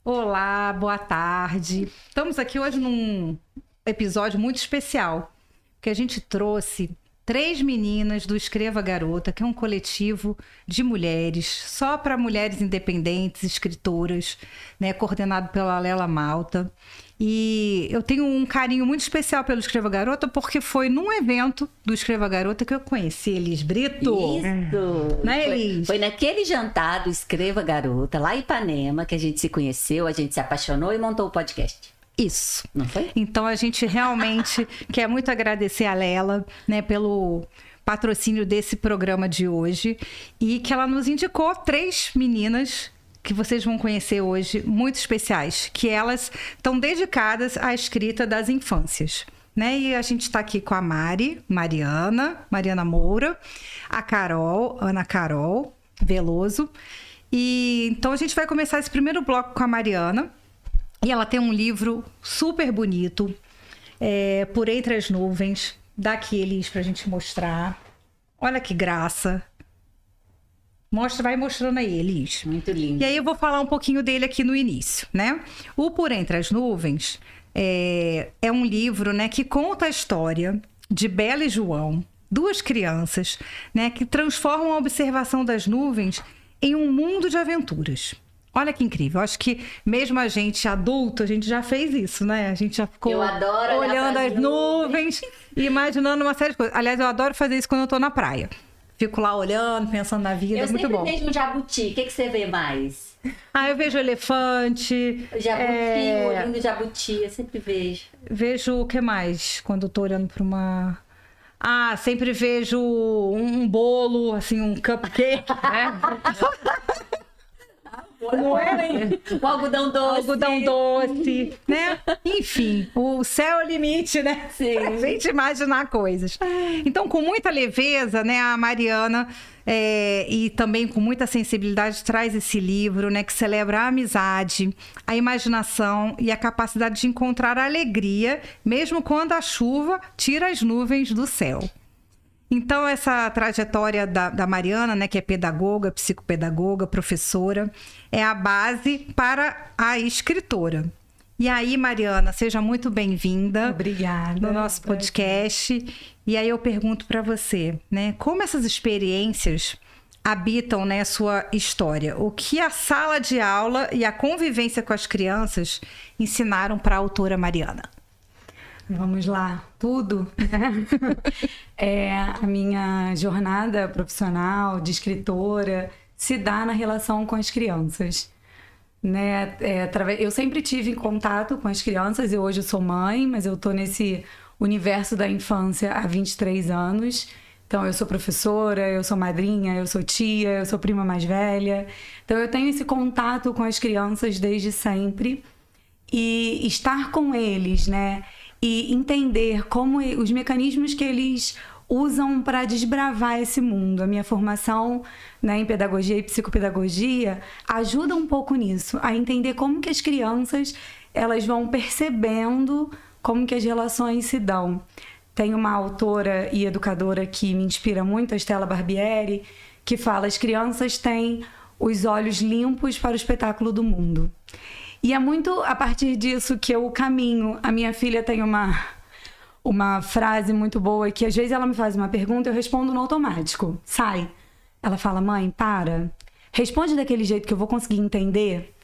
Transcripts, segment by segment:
Olá, boa tarde. Estamos aqui hoje num episódio muito especial, que a gente trouxe 3 meninas do Escreva Garota, que é um coletivo de mulheres, só para mulheres independentes, escritoras, né, coordenado pela Lela Malta. E eu tenho um carinho muito especial pelo Escreva Garota, porque foi num evento do Escreva Garota que eu conheci Elis Brito. Isso! Né, Elis? Foi naquele jantar do Escreva Garota, lá em Ipanema, que a gente se conheceu, a gente se apaixonou e montou o podcast. Isso. Não foi? Então a gente realmente quer muito agradecer a Lela, né, pelo patrocínio desse programa de hoje e que ela nos indicou 3 meninas que vocês vão conhecer hoje, muito especiais, que elas estão dedicadas à escrita das infâncias, né? E a gente está aqui com a Mariana Moura, a Carol, Ana Carol Veloso. E então a gente vai começar esse primeiro bloco com a Mariana. E ela tem um livro super bonito, Por Entre as Nuvens. Dá aqui, Elis, pra gente mostrar. Olha que graça. Vai mostrando aí, Elis. Muito lindo. E aí eu vou falar um pouquinho dele aqui no início, né? O Por Entre as Nuvens é um livro, né, que conta a história de Bela e João, 2 crianças, né, que transformam a observação das nuvens em um mundo de aventuras. Olha que incrível. Acho que mesmo a gente adulto, a gente já fez isso, né? A gente já ficou olhando as nuvens e imaginando uma série de coisas. Aliás, eu adoro fazer isso quando eu tô na praia. Fico lá olhando, pensando na vida, é muito bom. Eu sempre vejo um jabuti. O que você vê mais? Eu vejo elefante. O jabuti, o olhinho do jabuti, eu sempre vejo. Vejo o que mais quando eu tô olhando para uma... sempre vejo um bolo, assim, um cupcake, né? Não é? O algodão doce. Algodão doce, né? Enfim, o céu é o limite, né? Sim. Pra gente imaginar coisas. Então, com muita leveza, né, a Mariana, e também com muita sensibilidade, traz esse livro, né, que celebra a amizade, a imaginação e a capacidade de encontrar alegria, mesmo quando a chuva tira as nuvens do céu. Então, essa trajetória da Mariana, né, que é pedagoga, psicopedagoga, professora, é a base para a escritora. E aí, Mariana, seja muito bem-vinda. Obrigada. No nosso podcast. E aí eu pergunto para você, né, como essas experiências habitam, né, sua história? O que a sala de aula e a convivência com as crianças ensinaram para a autora Mariana? Vamos lá, tudo. A minha jornada profissional de escritora se dá na relação com as crianças, né? Eu sempre tive em contato com as crianças, hoje eu sou mãe, mas eu estou nesse universo da infância há 23 anos. Então, eu sou professora, eu sou madrinha, eu sou tia, eu sou prima mais velha. Então, eu tenho esse contato com as crianças desde sempre. E estar com eles, né? E entender como os mecanismos que eles usam para desbravar esse mundo. A minha formação, né, em pedagogia e psicopedagogia ajuda um pouco nisso, a entender como que as crianças elas vão percebendo como que as relações se dão. Tem uma autora e educadora que me inspira muito, a Stella Barbieri, que fala: as crianças têm os olhos limpos para o espetáculo do mundo. E é muito a partir disso que eu caminho. A minha filha tem uma frase muito boa que às vezes ela me faz uma pergunta e eu respondo no automático. Sai. Ela fala: mãe, para. Responde daquele jeito que eu vou conseguir entender.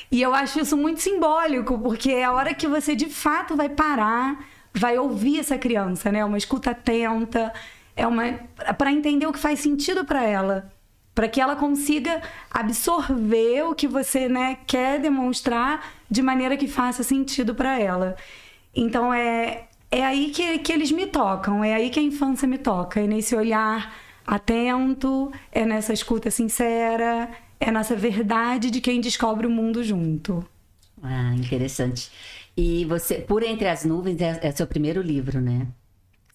E eu acho isso muito simbólico, porque é a hora que você de fato vai parar, vai ouvir essa criança, né? Uma escuta atenta, para entender o que faz sentido para ela. Para que ela consiga absorver o que você, né, quer demonstrar de maneira que faça sentido para ela. Então, é aí que eles me tocam, é aí que a infância me toca. É nesse olhar atento, é nessa escuta sincera, é nessa verdade de quem descobre o mundo junto. Interessante. E você, Por Entre as Nuvens, é seu primeiro livro, né?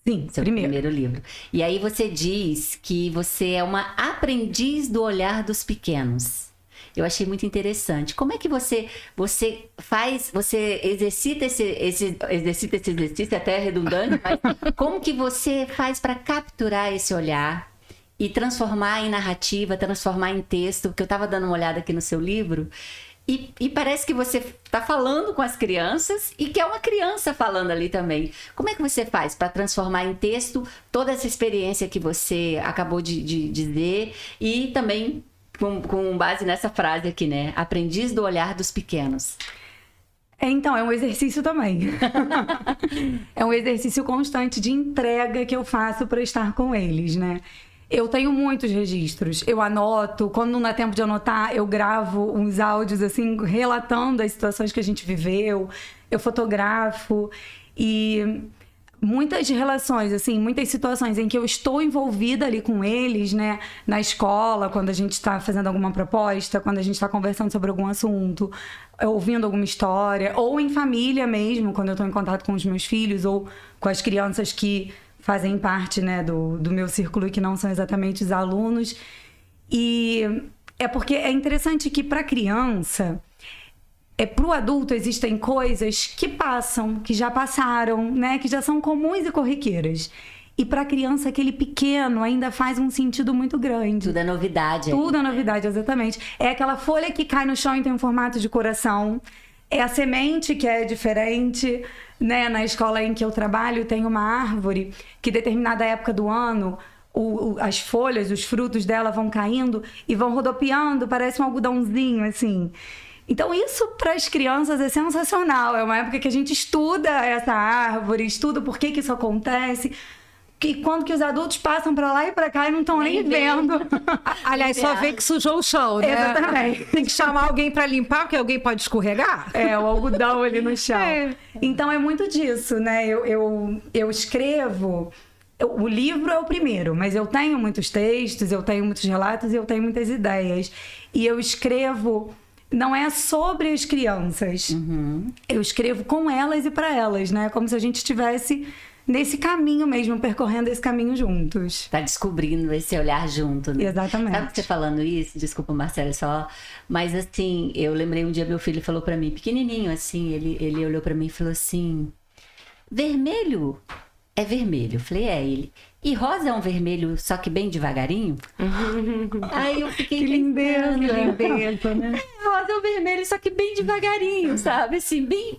Sim, seu primeiro livro. E aí você diz que você é uma aprendiz do olhar dos pequenos. Eu achei muito interessante. Como é que você exercita esse exercício, até redundante, mas como que você faz para capturar esse olhar e transformar em narrativa, transformar em texto? Porque eu estava dando uma olhada aqui no seu livro E parece que você está falando com as crianças e que é uma criança falando ali também. Como é que você faz para transformar em texto toda essa experiência que você acabou de dizer e também com base nessa frase aqui, né? Aprendiz do olhar dos pequenos. Então, é um exercício também. É um exercício constante de entrega que eu faço para estar com eles, né? Eu tenho muitos registros, eu anoto, quando não dá tempo de anotar, eu gravo uns áudios assim, relatando as situações que a gente viveu, eu fotografo e muitas relações, assim, muitas situações em que eu estou envolvida ali com eles, né, na escola, quando a gente está fazendo alguma proposta, quando a gente está conversando sobre algum assunto, ouvindo alguma história, ou em família mesmo, quando eu estou em contato com os meus filhos ou com as crianças que fazem parte, né, do meu círculo e que não são exatamente os alunos. E é porque é interessante que para a criança, para o adulto existem coisas que passam, que já passaram, né, que já são comuns e corriqueiras. E para a criança, aquele pequeno ainda faz um sentido muito grande. Tudo é novidade. Tudo é novidade, exatamente. É aquela folha que cai no chão e tem um formato de coração. É a semente que é diferente, né? Na escola em que eu trabalho tem uma árvore que, em determinada época do ano, as folhas, os frutos dela vão caindo e vão rodopiando, parece um algodãozinho, assim. Então, isso para as crianças é sensacional. É uma época que a gente estuda essa árvore, estuda por que isso acontece. Que quando que os adultos passam pra lá e pra cá e não estão nem vendo. Aliás, só vê que sujou o chão, né? Exatamente. Tem que chamar alguém pra limpar, porque alguém pode escorregar. O algodão ali no chão. Então, é muito disso, né? Eu escrevo... O livro é o primeiro, mas eu tenho muitos textos, eu tenho muitos relatos e eu tenho muitas ideias. E eu escrevo... Não é sobre as crianças. Uhum. Eu escrevo com elas e pra elas, né? Como se a gente estivesse... nesse caminho mesmo, percorrendo esse caminho juntos. Tá descobrindo esse olhar junto, né? Exatamente. Sabe que você falando isso? Desculpa, Marcela, só... Mas assim, eu lembrei um dia, meu filho falou pra mim, pequenininho assim, ele olhou pra mim e falou assim, vermelho é vermelho. Eu falei, ele. E rosa é um vermelho, só que bem devagarinho? Aí eu fiquei... Que lindeza, né? Rosa é um vermelho, só que bem devagarinho, sabe? Assim, bem...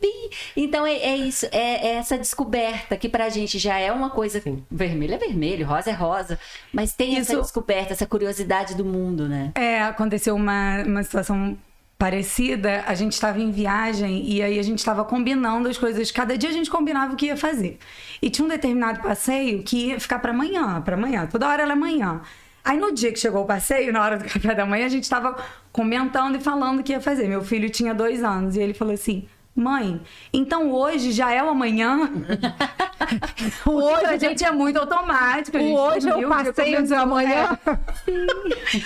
Então, é isso. É essa descoberta, que pra gente já é uma coisa... Vermelho é vermelho, rosa é rosa. Mas tem essa descoberta, essa curiosidade do mundo, né? Aconteceu uma situação parecida. A gente estava em viagem e aí a gente estava combinando as coisas. Cada dia a gente combinava o que ia fazer. E tinha um determinado passeio que ia ficar para amanhã. Toda hora era amanhã. Aí no dia que chegou o passeio, na hora do café da manhã, a gente estava comentando e falando o que ia fazer. Meu filho tinha 2 anos e ele falou assim... Mãe, então hoje já é o amanhã? Hoje a gente é muito automático. Hoje é o passeio do amanhã.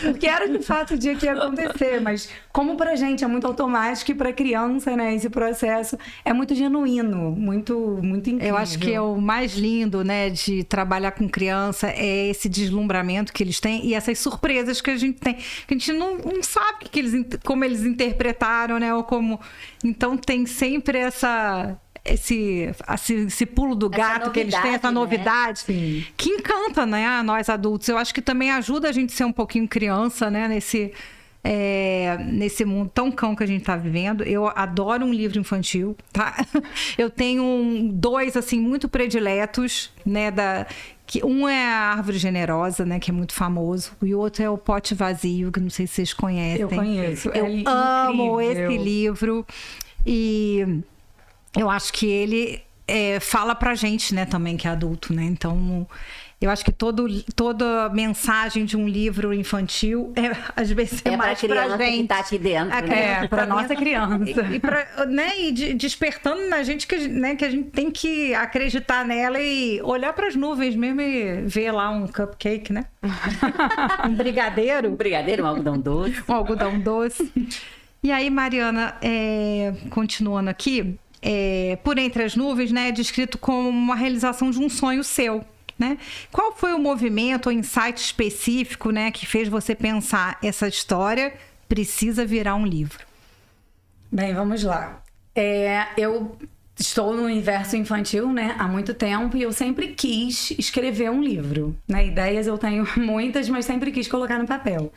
Porque era de fato o dia que ia acontecer, mas como pra gente é muito automático e pra criança, né, esse processo é muito genuíno, muito incrível. Eu acho que é o mais lindo, né, de trabalhar com criança, é esse deslumbramento que eles têm e essas surpresas que a gente tem. Que a gente não sabe como eles interpretaram, né, ou como... Então tem sempre esse pulo do gato que eles têm, essa novidade, né? Que encanta, né, a nós adultos. Eu acho que também ajuda a gente a ser um pouquinho criança, né, nesse mundo tão cão que a gente está vivendo. Eu adoro um livro infantil, tá? Eu tenho 2, assim, muito prediletos, né, um é a Árvore Generosa, né, que é muito famoso, e o outro é o Pote Vazio, que não sei se vocês conhecem. Eu conheço. Eu amo esse livro e eu acho que ele fala pra gente, né, também que é adulto, né? Então, eu acho que toda mensagem de um livro infantil às vezes é mais pra gente. Que tá aqui dentro, né? Pra nossa criança. E despertando na gente que a gente tem que acreditar nela e olhar pras nuvens mesmo e ver lá um cupcake, né? Um brigadeiro. Um algodão doce. Um algodão doce. E aí, Mariana, continuando aqui, Por Entre as Nuvens, né, é descrito como uma realização de um sonho seu. Né? Qual foi o movimento ou insight específico, né, que fez você pensar essa história precisa virar um livro? Bem, vamos lá. Eu estou no universo infantil, né, há muito tempo e eu sempre quis escrever um livro. Né? Ideias eu tenho muitas, mas sempre quis colocar no papel.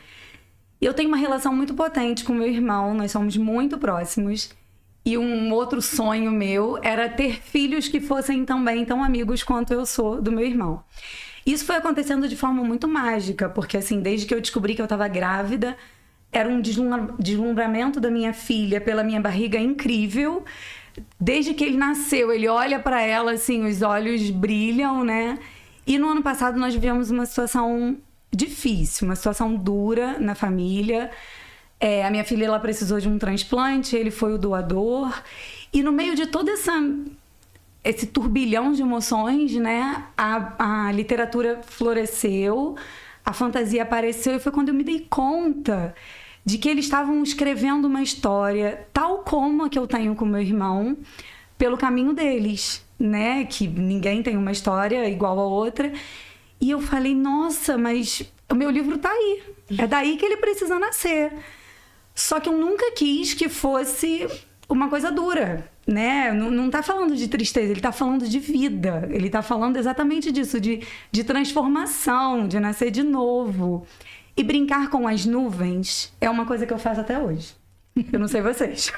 Eu tenho uma relação muito potente com meu irmão, nós somos muito próximos. E um outro sonho meu era ter filhos que fossem também tão amigos quanto eu sou do meu irmão. Isso foi acontecendo de forma muito mágica, porque assim, desde que eu descobri que eu estava grávida, era um deslumbramento da minha filha pela minha barriga incrível. Desde que ele nasceu, ele olha para ela, assim, os olhos brilham, né? E no ano passado nós vivemos uma situação difícil, uma situação dura na família. A minha filha, ela precisou de um transplante, ele foi o doador. E no meio de todo esse turbilhão de emoções, né? A literatura floresceu, a fantasia apareceu, e foi quando eu me dei conta de que eles estavam escrevendo uma história tal como a que eu tenho com meu irmão, pelo caminho deles, né? Que ninguém tem uma história igual a outra. E eu falei, nossa, mas o meu livro tá aí. É daí que ele precisa nascer. Só que eu nunca quis que fosse uma coisa dura, né? Não tá falando de tristeza, ele tá falando de vida. Ele tá falando exatamente disso, de transformação, de nascer de novo. E brincar com as nuvens é uma coisa que eu faço até hoje. Eu não sei vocês.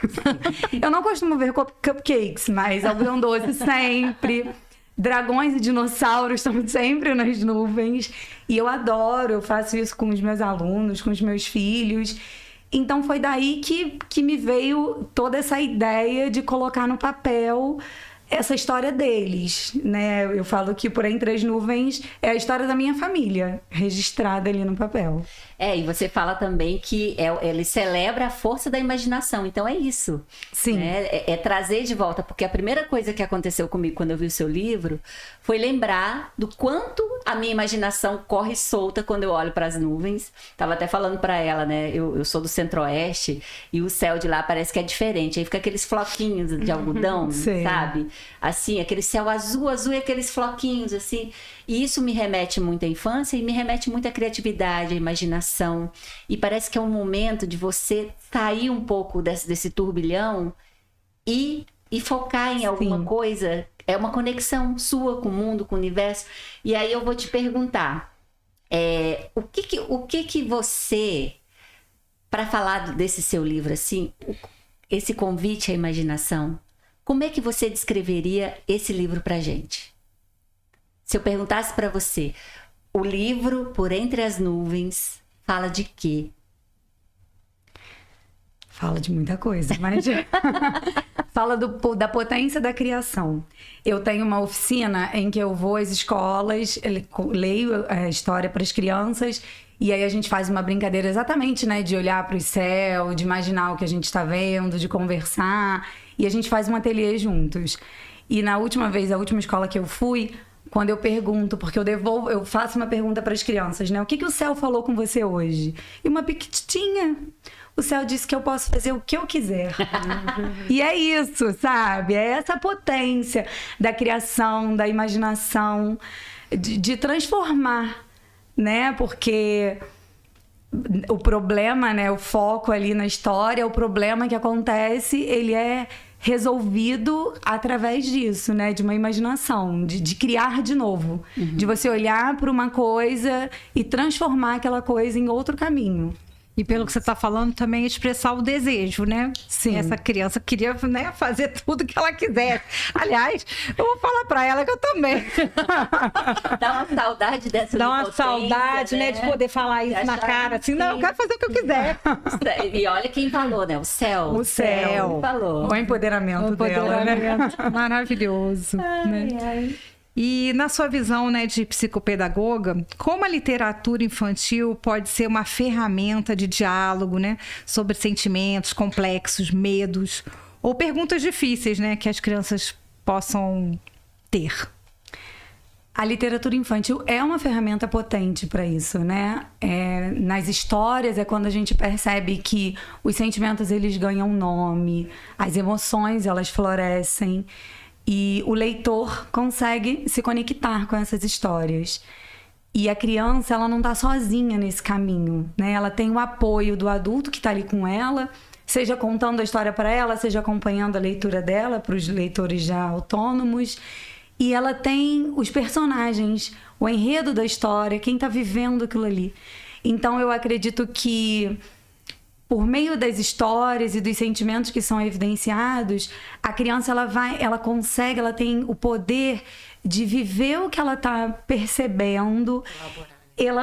Eu não costumo ver cupcakes, mas algodão doce sempre. Dragões e dinossauros estão sempre nas nuvens. E eu adoro, eu faço isso com os meus alunos, com os meus filhos. Então foi daí que me veio toda essa ideia de colocar no papel essa história deles, né? Eu falo que Por Entre as Nuvens é a história da minha família, registrada ali no papel. E você fala também que ele celebra a força da imaginação, então é isso. Sim. Né? É trazer de volta, porque a primeira coisa que aconteceu comigo quando eu vi o seu livro foi lembrar do quanto a minha imaginação corre solta quando eu olho para as nuvens. Tava até falando para ela, né? Eu sou do Centro-Oeste e o céu de lá parece que é diferente. Aí fica aqueles floquinhos de algodão, sabe? Assim, aquele céu azul e aqueles floquinhos, assim. E isso me remete muito à infância e me remete muito à criatividade, à imaginação. E parece que é um momento de você sair um pouco desse turbilhão e focar em alguma coisa. É uma conexão sua com o mundo, com o universo. E aí eu vou te perguntar, o que você, para falar desse seu livro, assim, esse convite à imaginação, como é que você descreveria esse livro pra gente? Se eu perguntasse para você, o livro Por Entre as Nuvens fala de quê? Fala de muita coisa, mas fala da potência da criação. Eu tenho uma oficina em que eu vou às escolas, leio a história para as crianças, e aí a gente faz uma brincadeira exatamente, né? De olhar para o céu, de imaginar o que a gente está vendo, de conversar, e a gente faz um ateliê juntos. E a última escola que eu fui, quando eu pergunto, porque eu faço uma pergunta para as crianças, né? O que o céu falou com você hoje? E uma pequitinha, o céu disse que eu posso fazer o que eu quiser. E é isso, sabe? É essa potência da criação, da imaginação, de transformar, né? Porque o problema, né? O foco ali na história, o problema que acontece, ele é resolvido através disso, né? De uma imaginação, de criar de novo. De você olhar para uma coisa e transformar aquela coisa em outro caminho. E pelo que você está falando, também expressar o desejo, né? Sim. Essa criança queria, né, fazer tudo que ela quisesse. Aliás, eu vou falar para ela que eu também. Dá uma saudade dessa Dá uma saudade, né? De poder falar isso na cara. Assim, não, eu quero fazer o que eu quiser. E olha quem falou, né? O céu. O céu. Falou. O empoderamento dela, né? Maravilhoso. Né? E na sua visão, né, de psicopedagoga, como a literatura infantil pode ser uma ferramenta de diálogo, né, sobre sentimentos complexos, medos ou perguntas difíceis, né, que as crianças possam ter? A literatura infantil é uma ferramenta potente para isso, né? Nas histórias é quando a gente percebe que os sentimentos eles ganham nome, as emoções elas florescem. E o leitor consegue se conectar com essas histórias. E a criança, ela não está sozinha nesse caminho, né? Ela tem o apoio do adulto que está ali com ela, seja contando a história para ela, seja acompanhando a leitura dela para os leitores já autônomos. E ela tem os personagens, o enredo da história, quem está vivendo aquilo ali. Então, eu acredito que, por meio das histórias e dos sentimentos que são evidenciados, a criança ela tem o poder de viver o que ela está percebendo.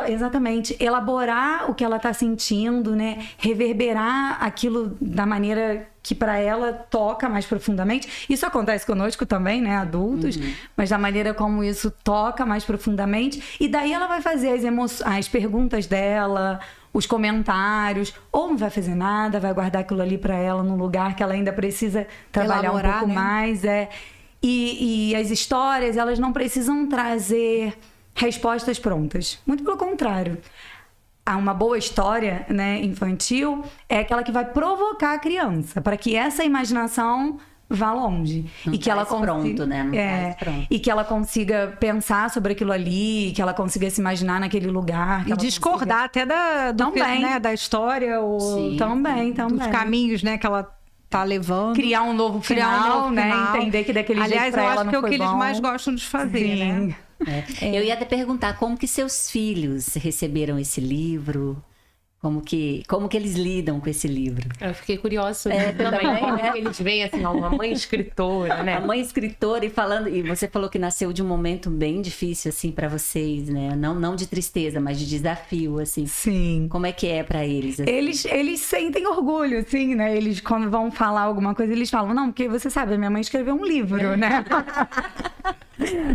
Exatamente, elaborar o que ela está sentindo, né? Reverberar aquilo da maneira que para ela toca mais profundamente. Isso acontece conosco também, né, adultos, mas da maneira como isso toca mais profundamente. E daí ela vai fazer as perguntas dela, os comentários, ou não vai fazer nada, vai guardar aquilo ali para ela num lugar que ela ainda precisa trabalhar um pouco mais. E as histórias, elas não precisam trazer respostas prontas. Muito pelo contrário. Uma boa história, né, infantil é aquela que vai provocar a criança, para que essa imaginação vá longe. E que ela consiga, pronto, né? E que ela consiga pensar sobre aquilo ali, que ela consiga se imaginar naquele lugar. E discordar até da história, ou também. Dos caminhos, né, que ela tá levando. Criar um novo final, né? Entender que daquele jeito pra ela não foi bom. Aliás, eu acho que é o que eles mais gostam de fazer, né? Eu ia te perguntar como que seus filhos receberam esse livro, como que eles lidam com esse livro. Eu fiquei curiosa também, como eles veem assim, uma mãe escritora, né? A mãe escritora e você falou que nasceu de um momento bem difícil assim para vocês, né? Não de tristeza, mas de desafio, assim. Sim. Como é que é para eles? Assim? Eles sentem orgulho, assim, né? Eles quando vão falar alguma coisa, eles falam, não, porque você sabe, a minha mãe escreveu um livro, né?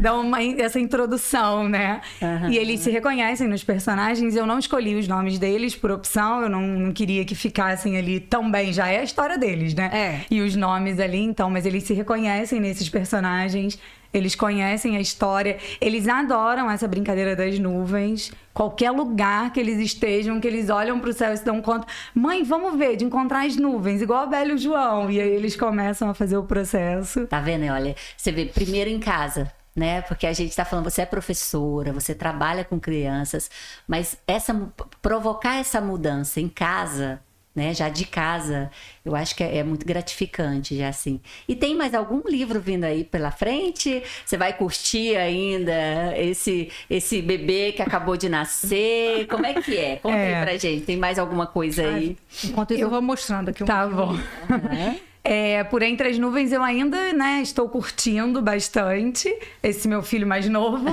Dão essa introdução, né? E eles se reconhecem nos personagens. Eu não escolhi os nomes deles por opção, eu não queria que ficassem ali também. Já é a história deles, né? E os nomes ali, então, mas eles se reconhecem nesses personagens, eles conhecem a história, eles adoram essa brincadeira das nuvens. Qualquer lugar que eles estejam, que eles olham pro céu e se dão conta, mãe, vamos ver, de encontrar as nuvens, igual a Bela e o João. E aí eles começam a fazer o processo. Tá vendo? Olha, você vê primeiro em casa, né? Porque a gente tá falando, você é professora, você trabalha com crianças, mas provocar essa mudança em casa, né? Já de casa, eu acho que é muito gratificante, já assim. E tem mais algum livro vindo aí pela frente? Você vai curtir ainda esse bebê que acabou de nascer? Como é que é? Conta aí pra gente. Tem mais alguma coisa aí? Enquanto isso, eu vou mostrando aqui. Tá bom. Por Entre as Nuvens eu ainda, né, estou curtindo bastante esse meu filho mais novo.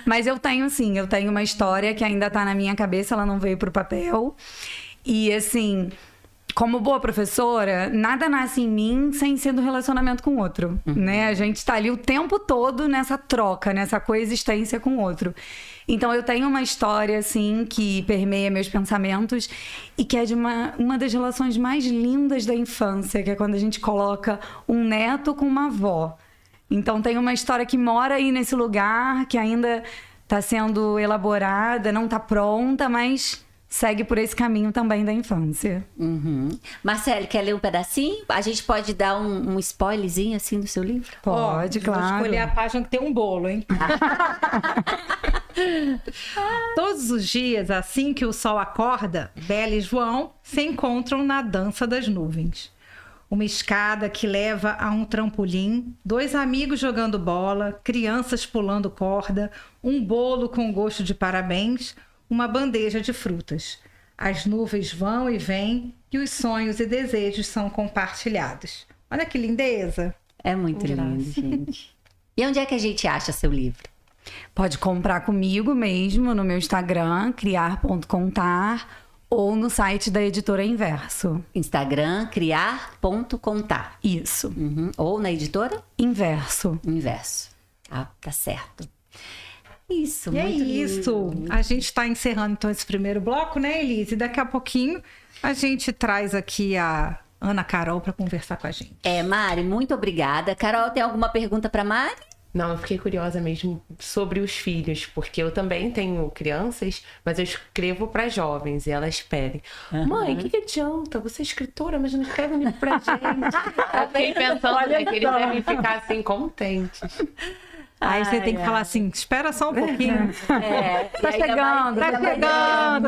Mas eu tenho uma história que ainda tá na minha cabeça, ela não veio pro papel. E assim, como boa professora, nada nasce em mim sem ser do relacionamento com o outro, né? A gente tá ali o tempo todo nessa troca, nessa coexistência com o outro. Então eu tenho uma história, assim, que permeia meus pensamentos e que é de uma das relações mais lindas da infância, que é quando a gente coloca um neto com uma avó. Então tem uma história que mora aí nesse lugar, que ainda tá sendo elaborada, não tá pronta, mas segue por esse caminho também da infância. Marcele, quer ler um pedacinho? A gente pode dar um spoilerzinho assim do seu livro? Pode, claro. Vou escolher a página que tem um bolo, hein? Todos os dias, assim que o sol acorda, Bela e João se encontram na dança das nuvens. Uma escada que leva a um trampolim, 2 amigos jogando bola, crianças pulando corda, um bolo com gosto de parabéns, uma bandeja de frutas. As nuvens vão e vêm e os sonhos e desejos são compartilhados. Olha que lindeza! É muito lindo, gente. E onde é que a gente acha seu livro? Pode comprar comigo mesmo no meu Instagram, criar.contar, ou no site da editora Inverso. Instagram, criar.contar. Isso. Ou na editora? Inverso. Tá certo. Isso, e muito lindo. Isso. A gente está encerrando então esse primeiro bloco, né, Elise? E daqui a pouquinho a gente traz aqui a Ana Carol para conversar com a gente. Mari, muito obrigada. Carol, tem alguma pergunta para Mari? Não, eu fiquei curiosa mesmo sobre os filhos, porque eu também tenho crianças, mas eu escrevo para jovens e elas pedem. Mãe, o que adianta? Você é escritora, mas não escreve um livro pra gente. Eu fiquei pensando que eles devem ficar assim contentes. Aí você tem que falar assim, espera só um pouquinho. Tá chegando.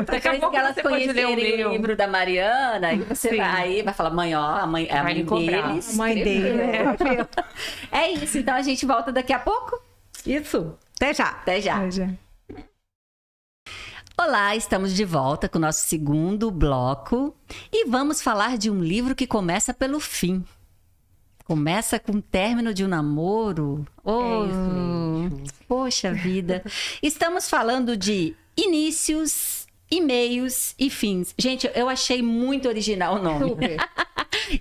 Daqui a pouco que elas conhecerem o livro da Mariana, aí você vai falar, mãe, ó, a mãe deles. A mãe dele. É isso, então a gente volta daqui a pouco? Isso. Até já. Até já. Olá, estamos de volta com o nosso segundo bloco e vamos falar de um livro que começa pelo fim. Começa com o término de um namoro. Oh, isso mesmo. Poxa vida. Estamos falando de inícios, e-mails e fins. Gente, eu achei muito original o nome. Super.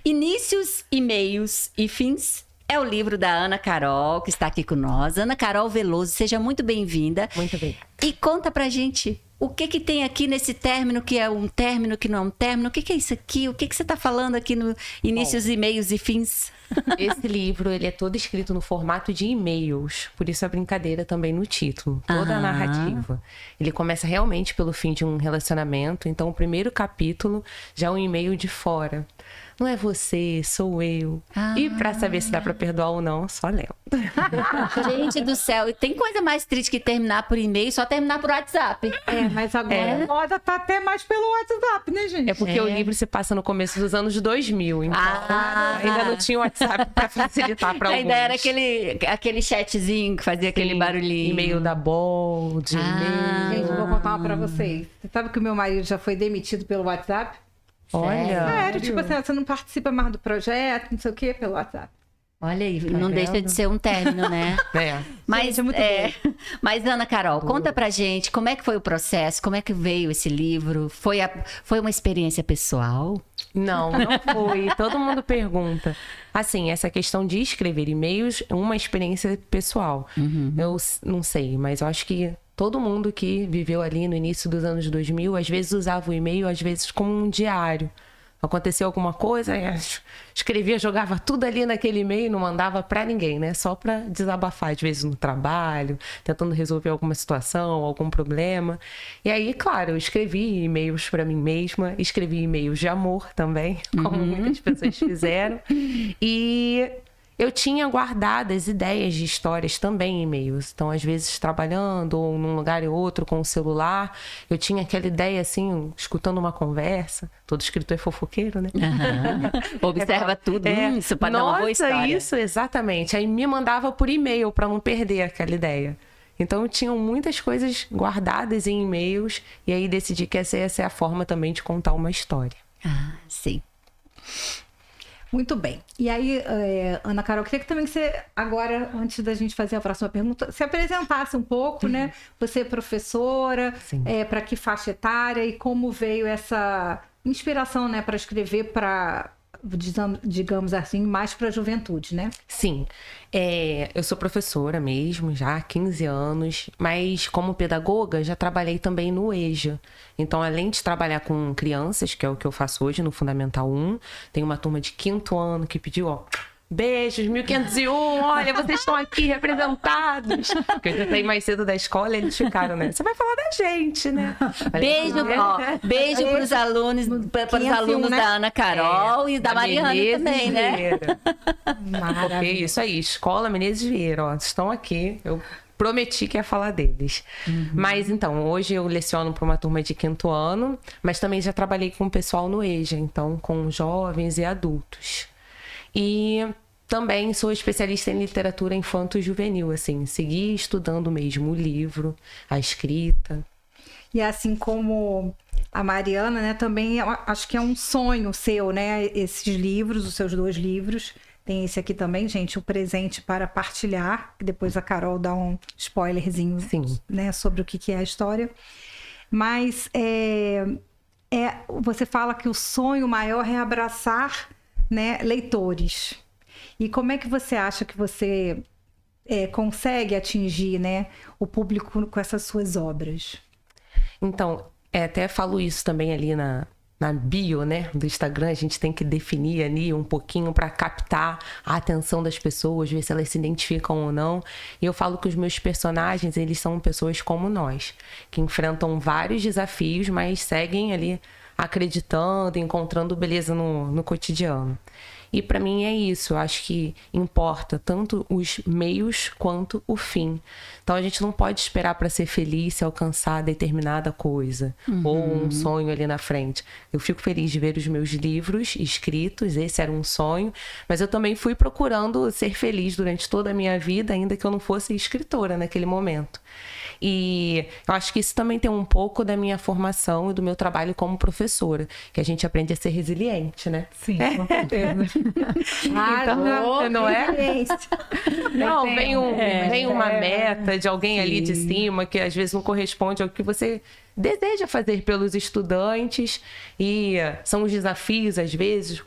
Inícios, e-mails e fins. É o livro da Ana Carol, que está aqui com nós. Ana Carol Veloso, seja muito bem-vinda. Muito bem. E conta pra gente o que tem aqui nesse término, que é um término, que não é um término. O que é isso aqui? O que você está falando aqui no inícios, e-mails e fins? Esse livro, ele é todo escrito no formato de e-mails. Por isso a brincadeira também no título. Toda a narrativa. Ele começa realmente pelo fim de um relacionamento. Então, o primeiro capítulo já é um e-mail de fora. Não é você, sou eu. E pra saber se dá pra perdoar ou não, só Léo. Gente do céu, e tem coisa mais triste que terminar por e-mail, só terminar por WhatsApp. Mas agora a moda tá até mais pelo WhatsApp, né, gente? É porque o livro se passa no começo dos anos 2000, então ainda não tinha WhatsApp pra facilitar pra alguns. Ainda era aquele chatzinho que fazia aquele barulhinho. E-mail da Bold, e-mail. Gente, eu vou contar uma pra vocês. Você sabe que o meu marido já foi demitido pelo WhatsApp? Olha. Sério, tipo assim, você não participa mais do projeto, não sei o quê, pelo WhatsApp. Olha aí, não deixa de ser um término, né? Mas, Gente, é muito mas, Ana Carol, conta pra gente como é que foi o processo, como é que veio esse livro? Foi uma experiência pessoal? Não foi. Todo mundo pergunta. Assim, essa questão de escrever e-mails é uma experiência pessoal. Eu não sei, mas eu acho que todo mundo que viveu ali no início dos anos 2000, às vezes usava o e-mail, às vezes como um diário. Aconteceu alguma coisa, escrevia, jogava tudo ali naquele e-mail e não mandava pra ninguém, né? Só pra desabafar, às vezes no trabalho, tentando resolver alguma situação, algum problema. E aí, claro, eu escrevi e-mails pra mim mesma, escrevi e-mails de amor também, como muitas pessoas fizeram. E eu tinha guardadas ideias de histórias também em e-mails. Então, às vezes, trabalhando ou num lugar ou outro com o celular, eu tinha aquela ideia, assim, escutando uma conversa. Todo escritor é fofoqueiro, né? Observa tudo. Isso pode dar uma boa história. Nossa, isso, exatamente. Aí me mandava por e-mail para não perder aquela ideia. Então, eu tinha muitas coisas guardadas em e-mails. E aí, decidi que essa é a forma também de contar uma história. Sim. Muito bem. E aí, Ana Carol, eu queria que também você, agora, antes da gente fazer a próxima pergunta, se apresentasse um pouco, né? Você é professora, para que faixa etária e como veio essa inspiração, né, para escrever para, digamos assim, mais para a juventude, né? Sim. Eu sou professora mesmo, já há 15 anos, mas como pedagoga já trabalhei também no EJA. Então, além de trabalhar com crianças, que é o que eu faço hoje no Fundamental 1, tem uma turma de 5º ano que pediu, beijos, 1501, olha, vocês estão aqui representados. Porque eu já saí mais cedo da escola e eles ficaram, né? Você vai falar da gente, né? Beijo para os alunos, né? da Ana Carol e da Mariana também, né? Porque isso aí, Escola Menezes Vieira, estão aqui. Eu prometi que ia falar deles. Mas então, hoje eu leciono para uma turma de 5º ano, mas também já trabalhei com o pessoal no EJA, então com jovens e adultos. E também sou especialista em literatura infanto-juvenil, assim, segui estudando mesmo o livro, a escrita. E assim como a Mariana, né, também acho que é um sonho seu, né, esses livros, os seus 2 livros. Tem esse aqui também, gente, o presente para partilhar, que depois a Carol dá um spoilerzinho, né, sobre o que é a história. Mas você fala que o sonho maior é abraçar, né, leitores. E como é que você acha que você consegue atingir, né, o público com essas suas obras? Então, até falo isso também ali na bio, né, do Instagram. A gente tem que definir ali um pouquinho para captar a atenção das pessoas, ver se elas se identificam ou não. E eu falo que os meus personagens, eles são pessoas como nós, que enfrentam vários desafios, mas seguem ali acreditando, encontrando beleza no cotidiano. E para mim é isso, eu acho que importa tanto os meios quanto o fim. Então a gente não pode esperar para ser feliz se alcançar determinada coisa ou um sonho ali na frente. Eu fico feliz de ver os meus livros escritos, esse era um sonho, mas eu também fui procurando ser feliz durante toda a minha vida, ainda que eu não fosse escritora naquele momento. E eu acho que isso também tem um pouco da minha formação e do meu trabalho como professora, que a gente aprende a ser resiliente, né? Sim, com certeza. Então, não é? Não, vem uma meta de alguém ali de cima que às vezes não corresponde ao que você deseja fazer pelos estudantes, e são os desafios, às vezes,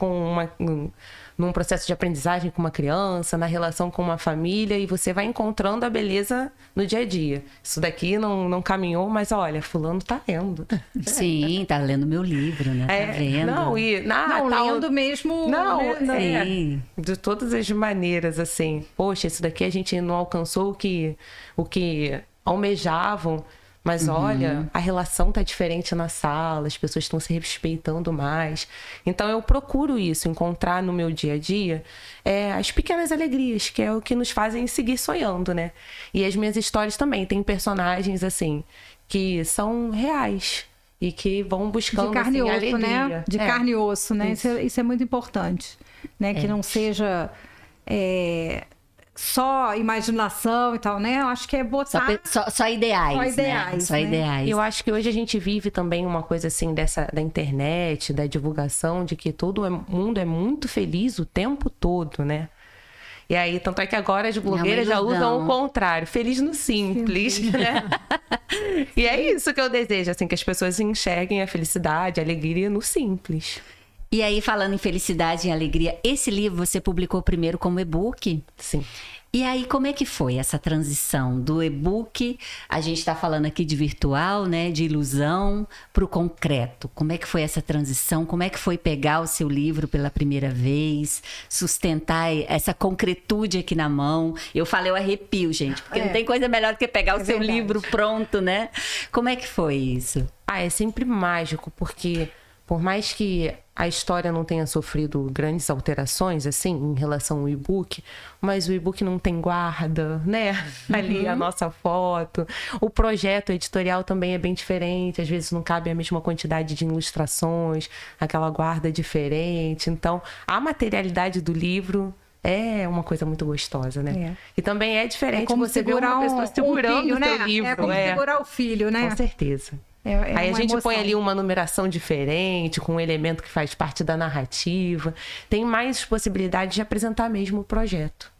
num processo de aprendizagem com uma criança, na relação com uma família, e você vai encontrando a beleza no dia a dia. Isso daqui não caminhou, mas olha, fulano tá lendo. Sim, tá lendo meu livro, né? Tá vendo? Lendo mesmo. Sim. De todas as maneiras, assim. Poxa, isso daqui a gente não alcançou o que almejavam. Mas olha, a relação tá diferente na sala, as pessoas estão se respeitando mais. Então eu procuro isso, encontrar no meu dia a dia as pequenas alegrias, que é o que nos fazem seguir sonhando, né? E as minhas histórias também têm personagens, assim, que são reais e que vão buscando de carne assim, e osso, alegria. né? De carne e osso, né? Isso é muito importante, né? Que não seja só imaginação e tal, né? Eu acho que é botar... Só ideais, Só ideais, né? Só né? ideais. Eu acho que hoje a gente vive também uma coisa assim da internet, da divulgação, de que todo mundo é muito feliz o tempo todo, né? E aí, tanto é que agora as blogueiras já usam o contrário, feliz no simples, né? E é isso que eu desejo, assim, que as pessoas enxerguem a felicidade, a alegria no simples. E aí, falando em felicidade e alegria, esse livro você publicou primeiro como e-book? Sim. E aí, como é que foi essa transição do e-book, a gente está falando aqui de virtual, né, de ilusão, para o concreto? Como é que foi essa transição? Como é que foi pegar o seu livro pela primeira vez, sustentar essa concretude aqui na mão? Eu falei, eu arrepio, gente, porque não tem coisa melhor do que pegar o seu livro pronto, né? Como é que foi isso? É sempre mágico, porque por mais que a história não tenha sofrido grandes alterações, assim, em relação ao e-book, mas o e-book não tem guarda, né? Ali a nossa foto. O projeto editorial também é bem diferente, às vezes não cabe a mesma quantidade de ilustrações, aquela guarda diferente. Então, a materialidade do livro é uma coisa muito gostosa, né? E também é diferente você ver uma pessoa segurando filho, o seu né? livro. É como segurar o filho, né? Com certeza. Aí a gente põe ali uma numeração diferente, com um elemento que faz parte da narrativa. Tem mais possibilidade de apresentar mesmo o projeto.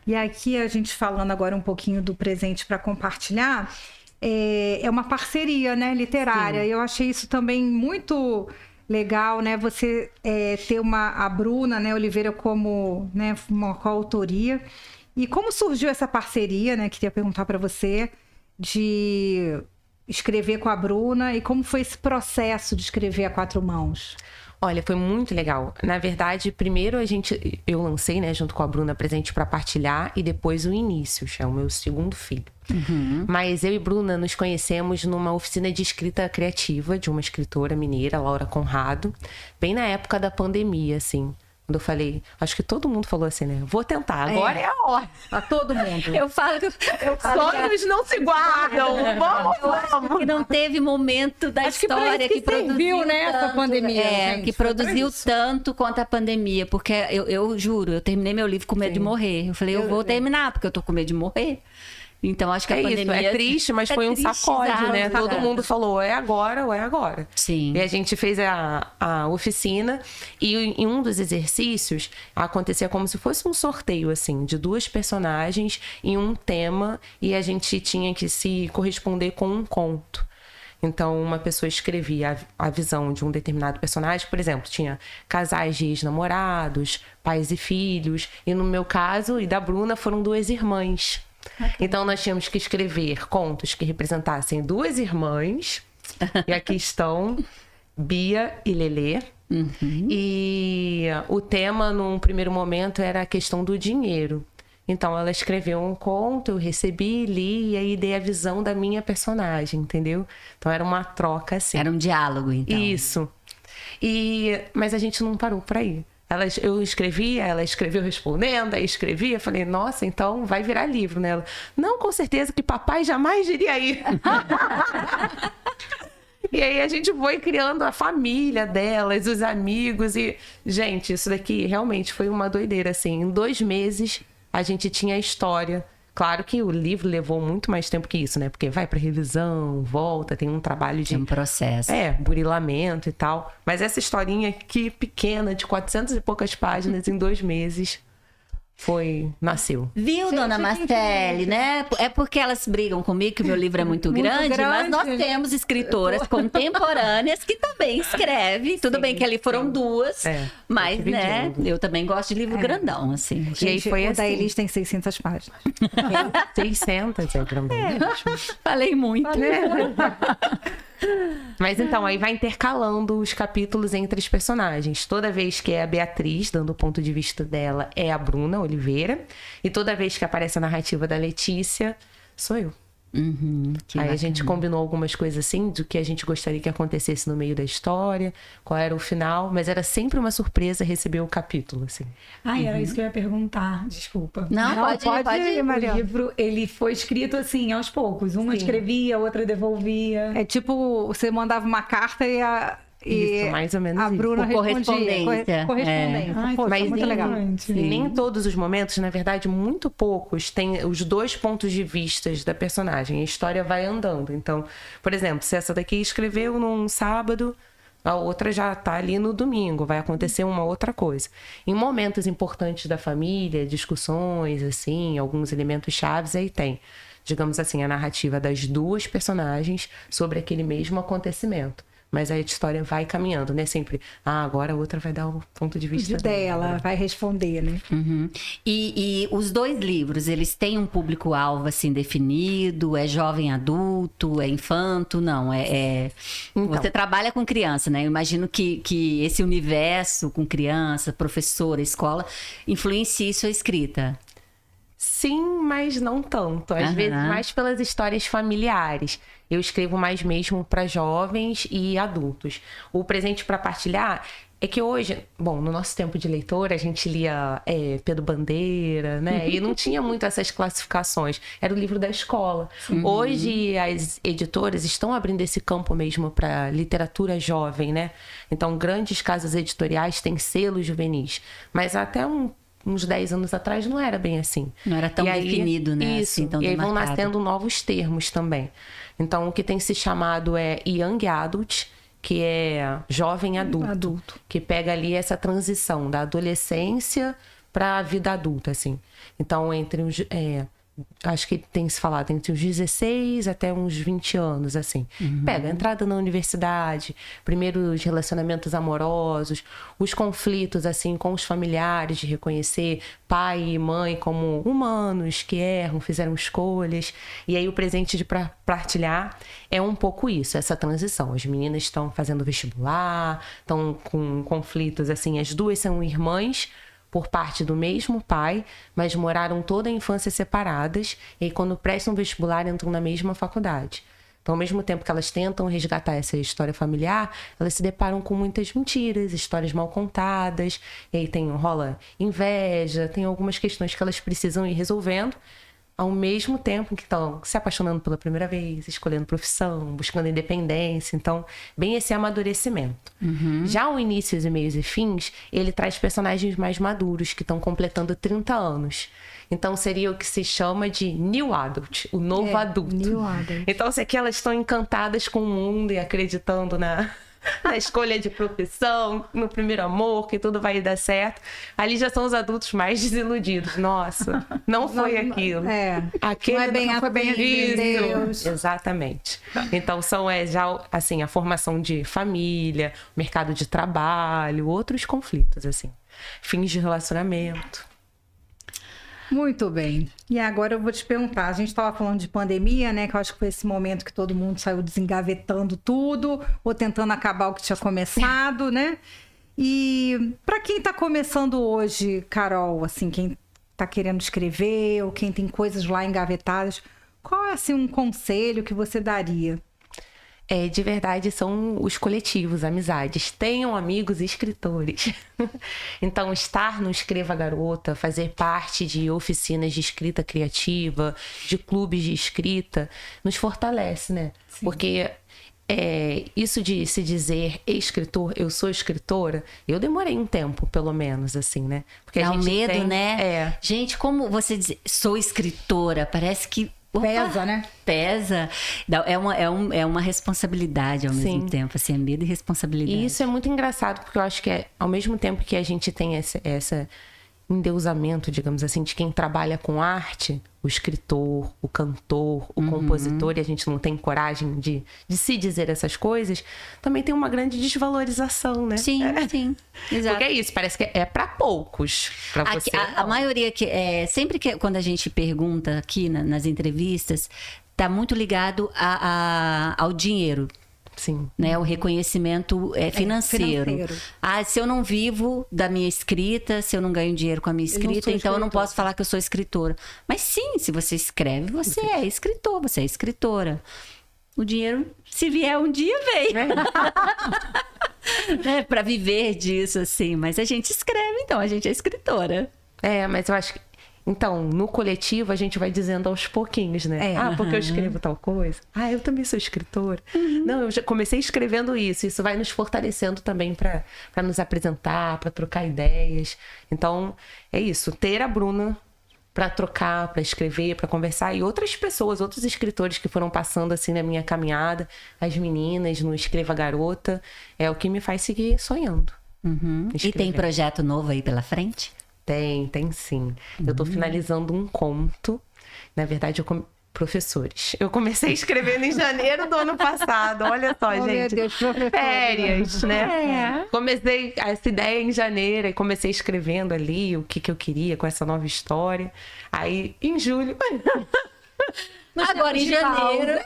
E aqui a gente falando agora um pouquinho do presente para compartilhar, é uma parceria, né, literária. Eu achei isso também muito legal, né? Você ter a Bruna, né, Oliveira como, né, uma coautoria. E como surgiu essa parceria, né? Queria perguntar para você de escrever com a Bruna e como foi esse processo de escrever a quatro mãos? Olha, foi muito legal. Na verdade, primeiro eu lancei, né, junto com a Bruna, Presente para Partilhar, e depois o Inícios, é o meu segundo filho. Mas eu e Bruna nos conhecemos numa oficina de escrita criativa de uma escritora mineira, Laura Conrado, bem na época da pandemia, assim. Quando eu falei, acho que todo mundo falou assim, né? Vou tentar, agora é a hora. A todo mundo. Eu falo que Sonhos não se guardam. Vamos. que não teve momento da história que produziu, né, essa pandemia. Gente, que produziu tanto quanto a pandemia. Porque eu juro, eu terminei meu livro com medo de morrer. Eu falei, eu vou terminar, porque eu tô com medo de morrer. Então, acho que a pandemia... Isso, é triste, mas foi um sacode, né? Todo mundo falou, é agora ou é agora. Sim. E a gente fez a oficina e em um dos exercícios acontecia como se fosse um sorteio, assim, de 2 personagens em um tema, e a gente tinha que se corresponder com um conto. Então, uma pessoa escrevia a visão de um determinado personagem, por exemplo, tinha casais de ex-namorados, pais e filhos, e no meu caso, e da Bruna, foram 2 irmãs. Então, nós tínhamos que escrever contos que representassem 2 irmãs. E aqui estão Bia e Lelê. E o tema, num primeiro momento, era a questão do dinheiro. Então, ela escreveu um conto, eu recebi, li, e aí dei a visão da minha personagem, entendeu? Então, era uma troca, assim. Era um diálogo, então. Isso. Mas a gente não parou por aí. Eu escrevia, ela escreveu respondendo, aí escrevia, falei, nossa, então vai virar livro, né? Ela, não, com certeza que papai jamais diria isso. E aí a gente foi criando a família delas, os amigos, e, gente, isso daqui realmente foi uma doideira, assim. Em 2 meses, a gente tinha a história Claro que o livro levou muito mais tempo que isso, né? Porque vai pra revisão, volta, tem um trabalho de... É um processo. burilamento e tal. Mas essa historinha aqui, pequena, de 400 e poucas páginas, em 2 meses, nasceu. Viu, Gente, dona que Marcele, né? É porque elas brigam comigo que o meu livro é muito grande, mas nós temos escritoras contemporâneas que também escrevem. Tudo bem que ali foram 2, mas, né, eu também gosto de livro grandão, assim. Gente, E aí foi o da assim. Elis tem 600 páginas. 600, é grandão. Falei muito. Mas então, aí vai intercalando os capítulos entre os personagens. Toda vez que é a Beatriz, dando o ponto de vista dela, é a Bruna Oliveira. E toda vez que aparece a narrativa da Letícia, sou eu. Que Aí a bacana. gente combinou algumas coisas assim, do que a gente gostaria que acontecesse no meio da história, qual era o final, mas era sempre uma surpresa receber o capítulo, assim. Era isso que eu ia perguntar, desculpa. Não, pode ir, O Mariana. livro, ele foi escrito assim, aos poucos. Uma escrevia, a outra devolvia. É tipo, você mandava uma carta e Isso, mais ou menos a isso. Bruna Por respondia. correspondência. Correspondência. Ai, Poxa, mas muito legal. Nem todos os momentos, na verdade, muito poucos, têm os 2 pontos de vista da personagem. A história vai andando. Então, por exemplo, se essa daqui escreveu num sábado, a outra já tá ali no domingo, vai acontecer uma outra coisa. Em momentos importantes da família, discussões, assim, alguns elementos chaves, aí tem, digamos assim, a narrativa das 2 personagens sobre aquele mesmo acontecimento. Mas aí a história vai caminhando, né? Sempre, agora a outra vai dar o ponto de vista Dela, vai responder, né? E os 2 livros, eles têm um público-alvo assim definido? É jovem adulto? É infanto? Não, Então. Você trabalha com criança, né? Eu imagino que esse universo com criança, professora, escola, influencie sua escrita. Sim, mas não tanto. Às vezes mais pelas histórias familiares. Eu escrevo mais mesmo para jovens e adultos. O presente para partilhar é que hoje, bom, no nosso tempo de leitor, a gente lia Pedro Bandeira, né? E não tinha muito essas classificações. Era o livro da escola. Hoje, as editoras estão abrindo esse campo mesmo para literatura jovem, né? Então, grandes casas editoriais têm selos juvenis. Mas até uns 10 anos atrás não era bem assim. Não era tão E aí, definido, né? Isso, Assim, tão e aí vão demarcado. nascendo novos termos também. Então, o que tem se chamado é Young Adult, que é jovem adulto. Que pega ali essa transição da adolescência para a vida adulta, assim. Então, entre os... acho que tem se falado entre uns 16 até uns 20 anos, assim. Pega a entrada na universidade, primeiros relacionamentos amorosos, os conflitos, assim, com os familiares, de reconhecer pai e mãe como humanos que erram, fizeram escolhas. E aí o presente de partilhar é um pouco isso, essa transição. As meninas estão fazendo vestibular, estão com conflitos, assim, as 2 são irmãs, por parte do mesmo pai, mas moraram toda a infância separadas, e aí, quando prestam vestibular, entram na mesma faculdade. Então, ao mesmo tempo que elas tentam resgatar essa história familiar, elas se deparam com muitas mentiras, histórias mal contadas, e aí rola inveja, tem algumas questões que elas precisam ir resolvendo, ao mesmo tempo que estão se apaixonando pela primeira vez, escolhendo profissão, buscando independência. Então, bem esse amadurecimento. Já o Inícios e Meios e Fins, ele traz personagens mais maduros, que estão completando 30 anos. Então, seria o que se chama de New Adult, o novo adulto. New Adult. Então, se aqui elas estão encantadas com o mundo e acreditando na escolha de profissão, no primeiro amor, que tudo vai dar certo. Ali já são os adultos mais desiludidos. Nossa, não foi aquilo. Aquele Não é bem não foi bem assim, isso. Deus. Exatamente. Então são já assim a formação de família, mercado de trabalho, outros conflitos assim, fins de relacionamento. Muito bem. E agora eu vou te perguntar, a gente estava falando de pandemia, né? Que eu acho que foi esse momento que todo mundo saiu desengavetando tudo, ou tentando acabar o que tinha começado, né? E para quem está começando hoje, Carol, assim, quem está querendo escrever, ou quem tem coisas lá engavetadas, qual é, assim, um conselho que você daria? De verdade, são os coletivos, amizades. Tenham amigos escritores. Então, estar no Escreva Garota, fazer parte de oficinas de escrita criativa, de clubes de escrita, nos fortalece, né? Sim. Porque isso de se dizer escritor, eu sou escritora, eu demorei um tempo, pelo menos, assim, né? Porque Dá a um gente medo, tem, né? Gente, como você diz, sou escritora, parece que... Opa, Pesa, né? Pesa. É uma responsabilidade ao mesmo Sim. tempo, assim, é medo e responsabilidade. E isso é muito engraçado, porque eu acho que ao mesmo tempo que a gente tem essa endeusamento, digamos assim, de quem trabalha com arte, o escritor, o cantor, o compositor, e a gente não tem coragem de se dizer essas coisas, também tem uma grande desvalorização, né? Sim, sim. Exato. Porque é isso, parece que é pra poucos. Pra Aqui, você, a não. maioria sempre que quando a gente pergunta aqui nas entrevistas, tá muito ligado ao dinheiro. Sim. Né, o reconhecimento financeiro. Se eu não vivo da minha escrita, se eu não ganho dinheiro com a minha escrita, então eu não posso falar que eu sou escritora. Mas sim, se você escreve, você é escritor, você é escritora. O dinheiro, se vier um dia, vem. Né, para viver disso, assim. Mas a gente escreve, então, a gente é escritora. Mas eu acho que... Então, no coletivo, a gente vai dizendo aos pouquinhos, né? Porque eu escrevo tal coisa. Eu também sou escritora. Não, eu já comecei escrevendo isso. Isso vai nos fortalecendo também para nos apresentar, para trocar ideias. Então, é isso. Ter a Bruna para trocar, para escrever, para conversar. E outras pessoas, outros escritores que foram passando assim na minha caminhada. As meninas no Escreva Garota. É o que me faz seguir sonhando. E tem projeto novo aí pela frente? Tem sim. Eu tô finalizando um conto. Na verdade, professores. Eu comecei escrevendo em janeiro do ano passado. Olha só, gente. Meu Deus, férias, né? Comecei essa ideia em janeiro e comecei escrevendo ali o que eu queria com essa nova história. Aí, em julho... Agora em janeiro.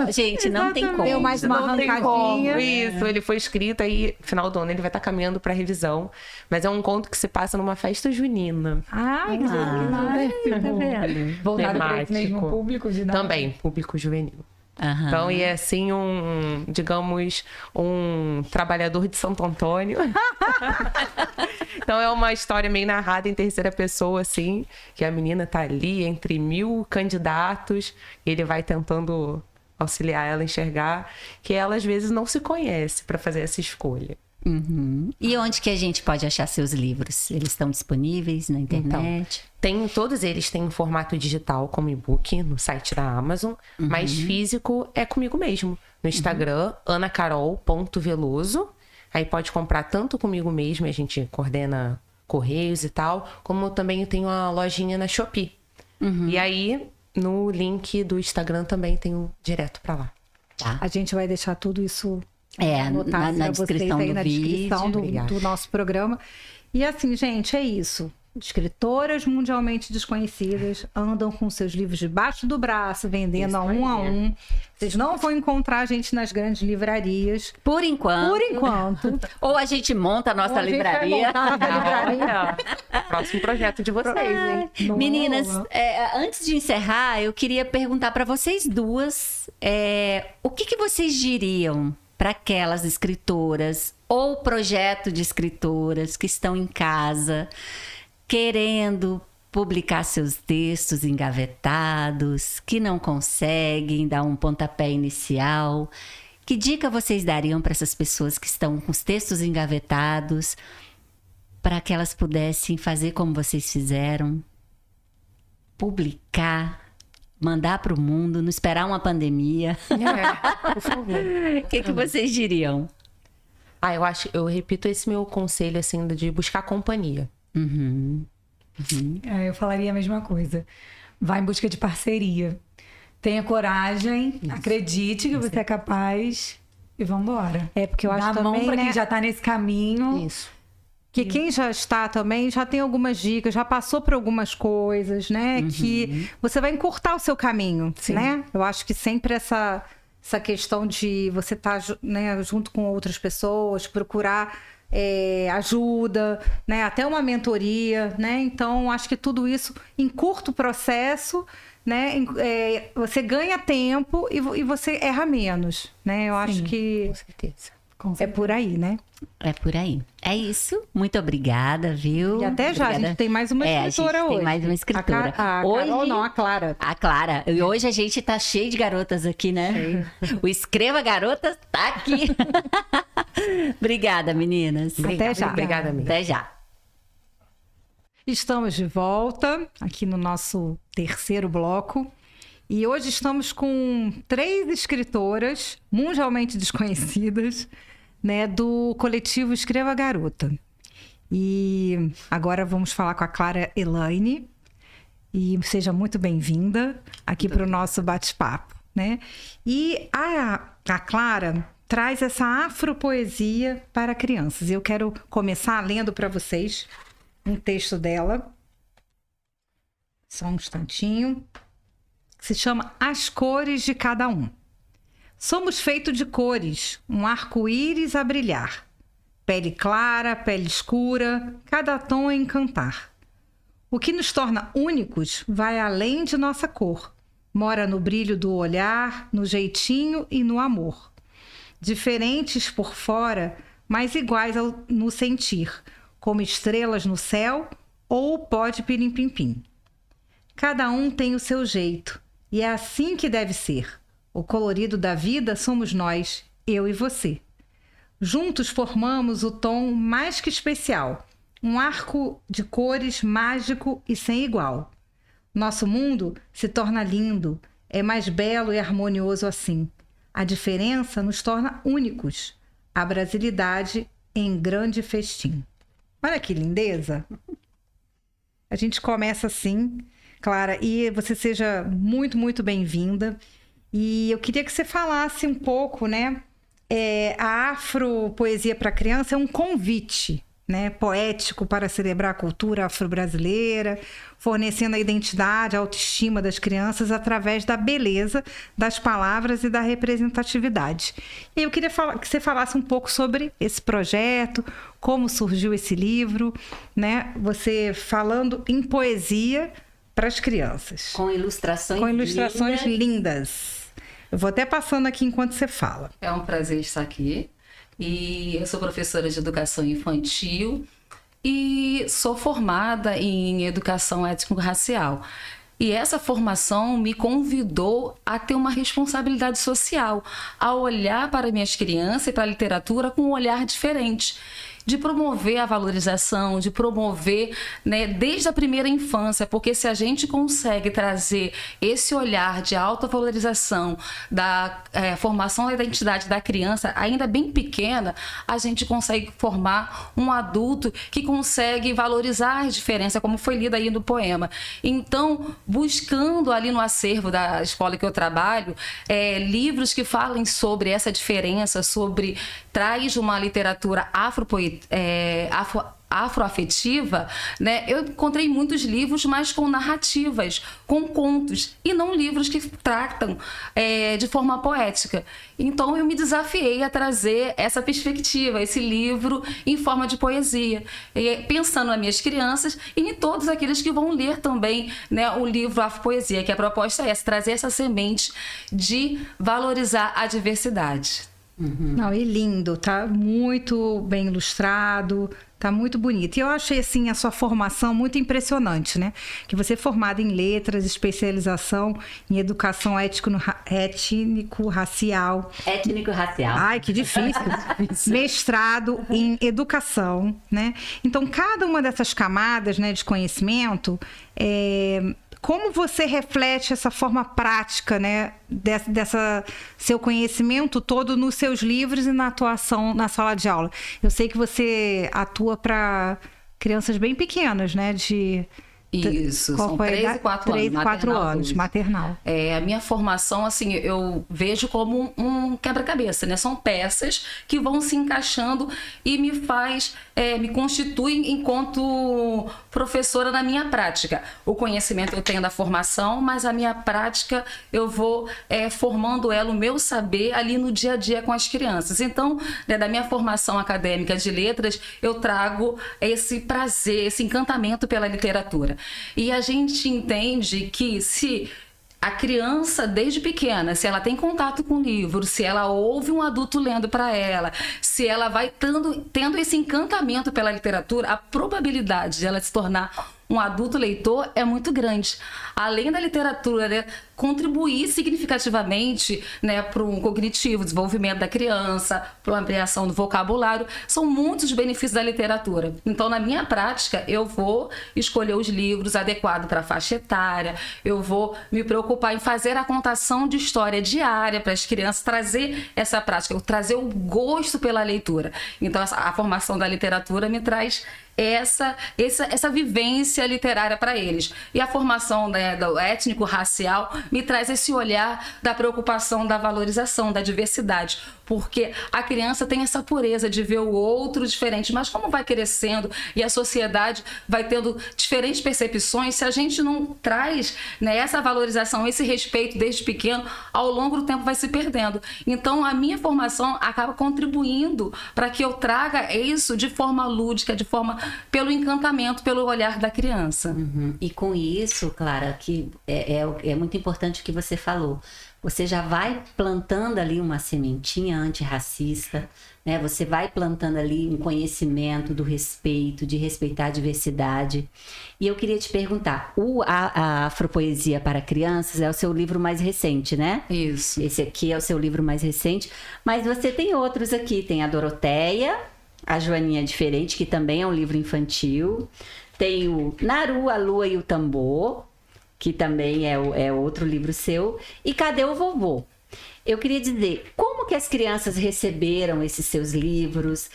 Gente, não tem como. Deu mais uma Não tem arrancadinha. como. Isso, ele foi escrito aí, final do ano ele vai estar caminhando para revisão. Mas é um conto que se passa numa festa junina. Ai, Tá vendo? Voltado para esse Temático. mesmo público de idade. Também, público juvenil. Aham. Então, e é assim digamos, um trabalhador de Santo Antônio. Então é uma história meio narrada em terceira pessoa, assim, que a menina tá ali entre 1000 candidatos e ele vai tentando auxiliar ela a enxergar que ela às vezes não se conhece para fazer essa escolha. E onde que a gente pode achar seus livros? Eles estão disponíveis na internet? Todos eles têm em formato digital, como e-book, no site da Amazon, mas físico é comigo mesmo. No Instagram, anacarol.veloso. Aí pode comprar tanto comigo mesmo, a gente coordena correios e tal, como também eu tenho uma lojinha na Shopee. E aí, no link do Instagram também tem direto pra lá. Tá. A gente vai deixar tudo isso na anotado pra vocês descrição aí do na descrição vídeo. do nosso programa. E assim, gente, é isso. Escritoras mundialmente desconhecidas andam com seus livros debaixo do braço, vendendo Isso a aí. um. Vocês não vão encontrar a gente nas grandes livrarias. Por enquanto. Por enquanto. Ou a gente monta a nossa Ou a gente vai livraria. montar a nossa livraria. Próximo projeto de vocês, hein? Boa. Meninas, antes de encerrar, eu queria perguntar para vocês duas o que vocês diriam para aquelas escritoras ou projeto de escritoras que estão em casa querendo publicar seus textos engavetados, que não conseguem dar um pontapé inicial. Que dica vocês dariam para essas pessoas que estão com os textos engavetados para que elas pudessem fazer como vocês fizeram? Publicar, mandar para o mundo, não esperar uma pandemia. Por favor. O que vocês diriam? Eu repito esse meu conselho, assim, de buscar companhia. Eu falaria a mesma coisa. Vá em busca de parceria. Tenha coragem, acredite que você é capaz e vambora. Porque eu acho Dá a mão também, pra né, quem já tá nesse caminho. Isso. que quem já está também já tem algumas dicas, já passou por algumas coisas, né? Que você vai encurtar o seu caminho, né? Eu acho que sempre essa questão de você estar junto com outras pessoas, procurar ajuda, né? Até uma mentoria, né? Então, acho que tudo isso encurta o processo, né? Você ganha tempo e você erra menos, né? Eu acho que... Com certeza. É por aí, né? É por aí. É isso. Muito obrigada, viu? E até já, Obrigada. a gente tem mais uma escritora a gente hoje. tem mais uma escritora. A Carol não, a Clara. A Clara. E hoje a gente tá cheio de garotas aqui, né? O Escreva Garotas tá aqui. Obrigada, meninas. Até já. Obrigada, amiga. Até já. Estamos de volta aqui no nosso terceiro bloco. E hoje estamos com 3 escritoras mundialmente desconhecidas, né, do coletivo Escreva Garota. E agora vamos falar com a Clara Elaine. E seja muito bem-vinda aqui para o nosso bate-papo, né? E a Clara traz essa afropoesia para crianças. Eu quero começar lendo para vocês um texto dela. Só um instantinho. Se chama As Cores de Cada Um. Somos feitos de cores, um arco-íris a brilhar. Pele clara, pele escura, cada tom a encantar. O que nos torna únicos vai além de nossa cor. Mora no brilho do olhar, no jeitinho e no amor. Diferentes por fora, mas iguais no sentir, como estrelas no céu ou o pó de pirim-pim-pim. Cada um tem o seu jeito, e é assim que deve ser. O colorido da vida somos nós, eu e você. Juntos formamos o tom mais que especial, um arco de cores mágico e sem igual. Nosso mundo se torna lindo, é mais belo e harmonioso assim. A diferença nos torna únicos, a brasilidade em grande festim. Olha que lindeza! A gente começa assim, Clara, e você seja muito, muito bem-vinda. E eu queria que você falasse um pouco, né? A afropoesia para criança é um convite, né, poético para celebrar a cultura afro-brasileira, fornecendo a identidade, a autoestima das crianças através da beleza das palavras e da representatividade. E eu queria que você falasse um pouco sobre esse projeto, como surgiu esse livro, né? Você falando em poesia para as crianças. Com ilustrações lindas. Eu vou até passando aqui enquanto você fala. É um prazer estar aqui. E eu sou professora de educação infantil e sou formada em educação étnico-racial. E essa formação me convidou a ter uma responsabilidade social, a olhar para minhas crianças e para a literatura com um olhar diferente, de promover a valorização, de promover, né, desde a primeira infância, porque se a gente consegue trazer esse olhar de autovalorização, da formação da identidade da criança, ainda bem pequena, a gente consegue formar um adulto que consegue valorizar as diferenças, como foi lido aí no poema. Então, buscando ali no acervo da escola que eu trabalho, livros que falem sobre essa diferença, traz uma literatura afroafetiva, né? Eu encontrei muitos livros, mas com narrativas, com contos, e não livros que tratam de forma poética. Então eu me desafiei a trazer essa perspectiva, esse livro em forma de poesia, pensando nas minhas crianças e em todos aqueles que vão ler também, né, o livro Afropoesia, que a proposta é essa, trazer essa semente de valorizar a diversidade. Uhum. Não, e lindo, tá muito bem ilustrado, tá muito bonito. E eu achei, assim, a sua formação muito impressionante, né? Que você é formada em letras, especialização em educação étnico-racial. Étnico-racial. Ai, que difícil. Mestrado em educação, né? Então, cada uma dessas camadas, né, de conhecimento, como você reflete essa forma prática, né, dessa seu conhecimento todo nos seus livros e na atuação na sala de aula? Eu sei que você atua para crianças bem pequenas, né? Isso, são 3 e 4 anos. 3 e 4 anos, maternal. A minha formação, assim, eu vejo como um quebra-cabeça, né? São peças que vão se encaixando e me constitui enquanto professora na minha prática. O conhecimento eu tenho da formação, mas a minha prática eu vou formando ela, o meu saber ali no dia a dia com as crianças. Então, né, da minha formação acadêmica de letras, eu trago esse prazer, esse encantamento pela literatura. E a gente entende que se a criança, desde pequena, se ela tem contato com o livro, se ela ouve um adulto lendo para ela, se ela vai tendo esse encantamento pela literatura, a probabilidade de ela se tornar um adulto leitor é muito grande. Além da literatura, né, contribuir significativamente, né, para um cognitivo, desenvolvimento da criança, para uma ampliação do vocabulário, são muitos benefícios da literatura. Então, na minha prática, eu vou escolher os livros adequados para a faixa etária, eu vou me preocupar em fazer a contação de história diária para as crianças, trazer essa prática, trazer o gosto pela leitura. Então, a formação da literatura me traz essa vivência literária para eles. E a formação, né, do étnico-racial me traz esse olhar da preocupação, da valorização, da diversidade. Porque a criança tem essa pureza de ver o outro diferente, mas como vai crescendo e a sociedade vai tendo diferentes percepções, se a gente não traz, né, essa valorização, esse respeito desde pequeno, ao longo do tempo vai se perdendo. Então, a minha formação acaba contribuindo para que eu traga isso de forma lúdica, pelo encantamento, pelo olhar da criança. Uhum. E com isso, Clara, que é muito importante o que você falou. Você já vai plantando ali uma sementinha antirracista, né? Você vai plantando ali um conhecimento do respeito, de respeitar a diversidade. E eu queria te perguntar, a Afropoesia para Crianças é o seu livro mais recente, né? Isso. Esse aqui é o seu livro mais recente, mas você tem outros aqui, tem a Doroteia, a Joaninha Diferente, que também é um livro infantil, tem o Naru, a Lua e o Tambor, que também é outro livro seu, e Cadê o Vovô? Eu queria dizer, como que as crianças receberam esses seus livros?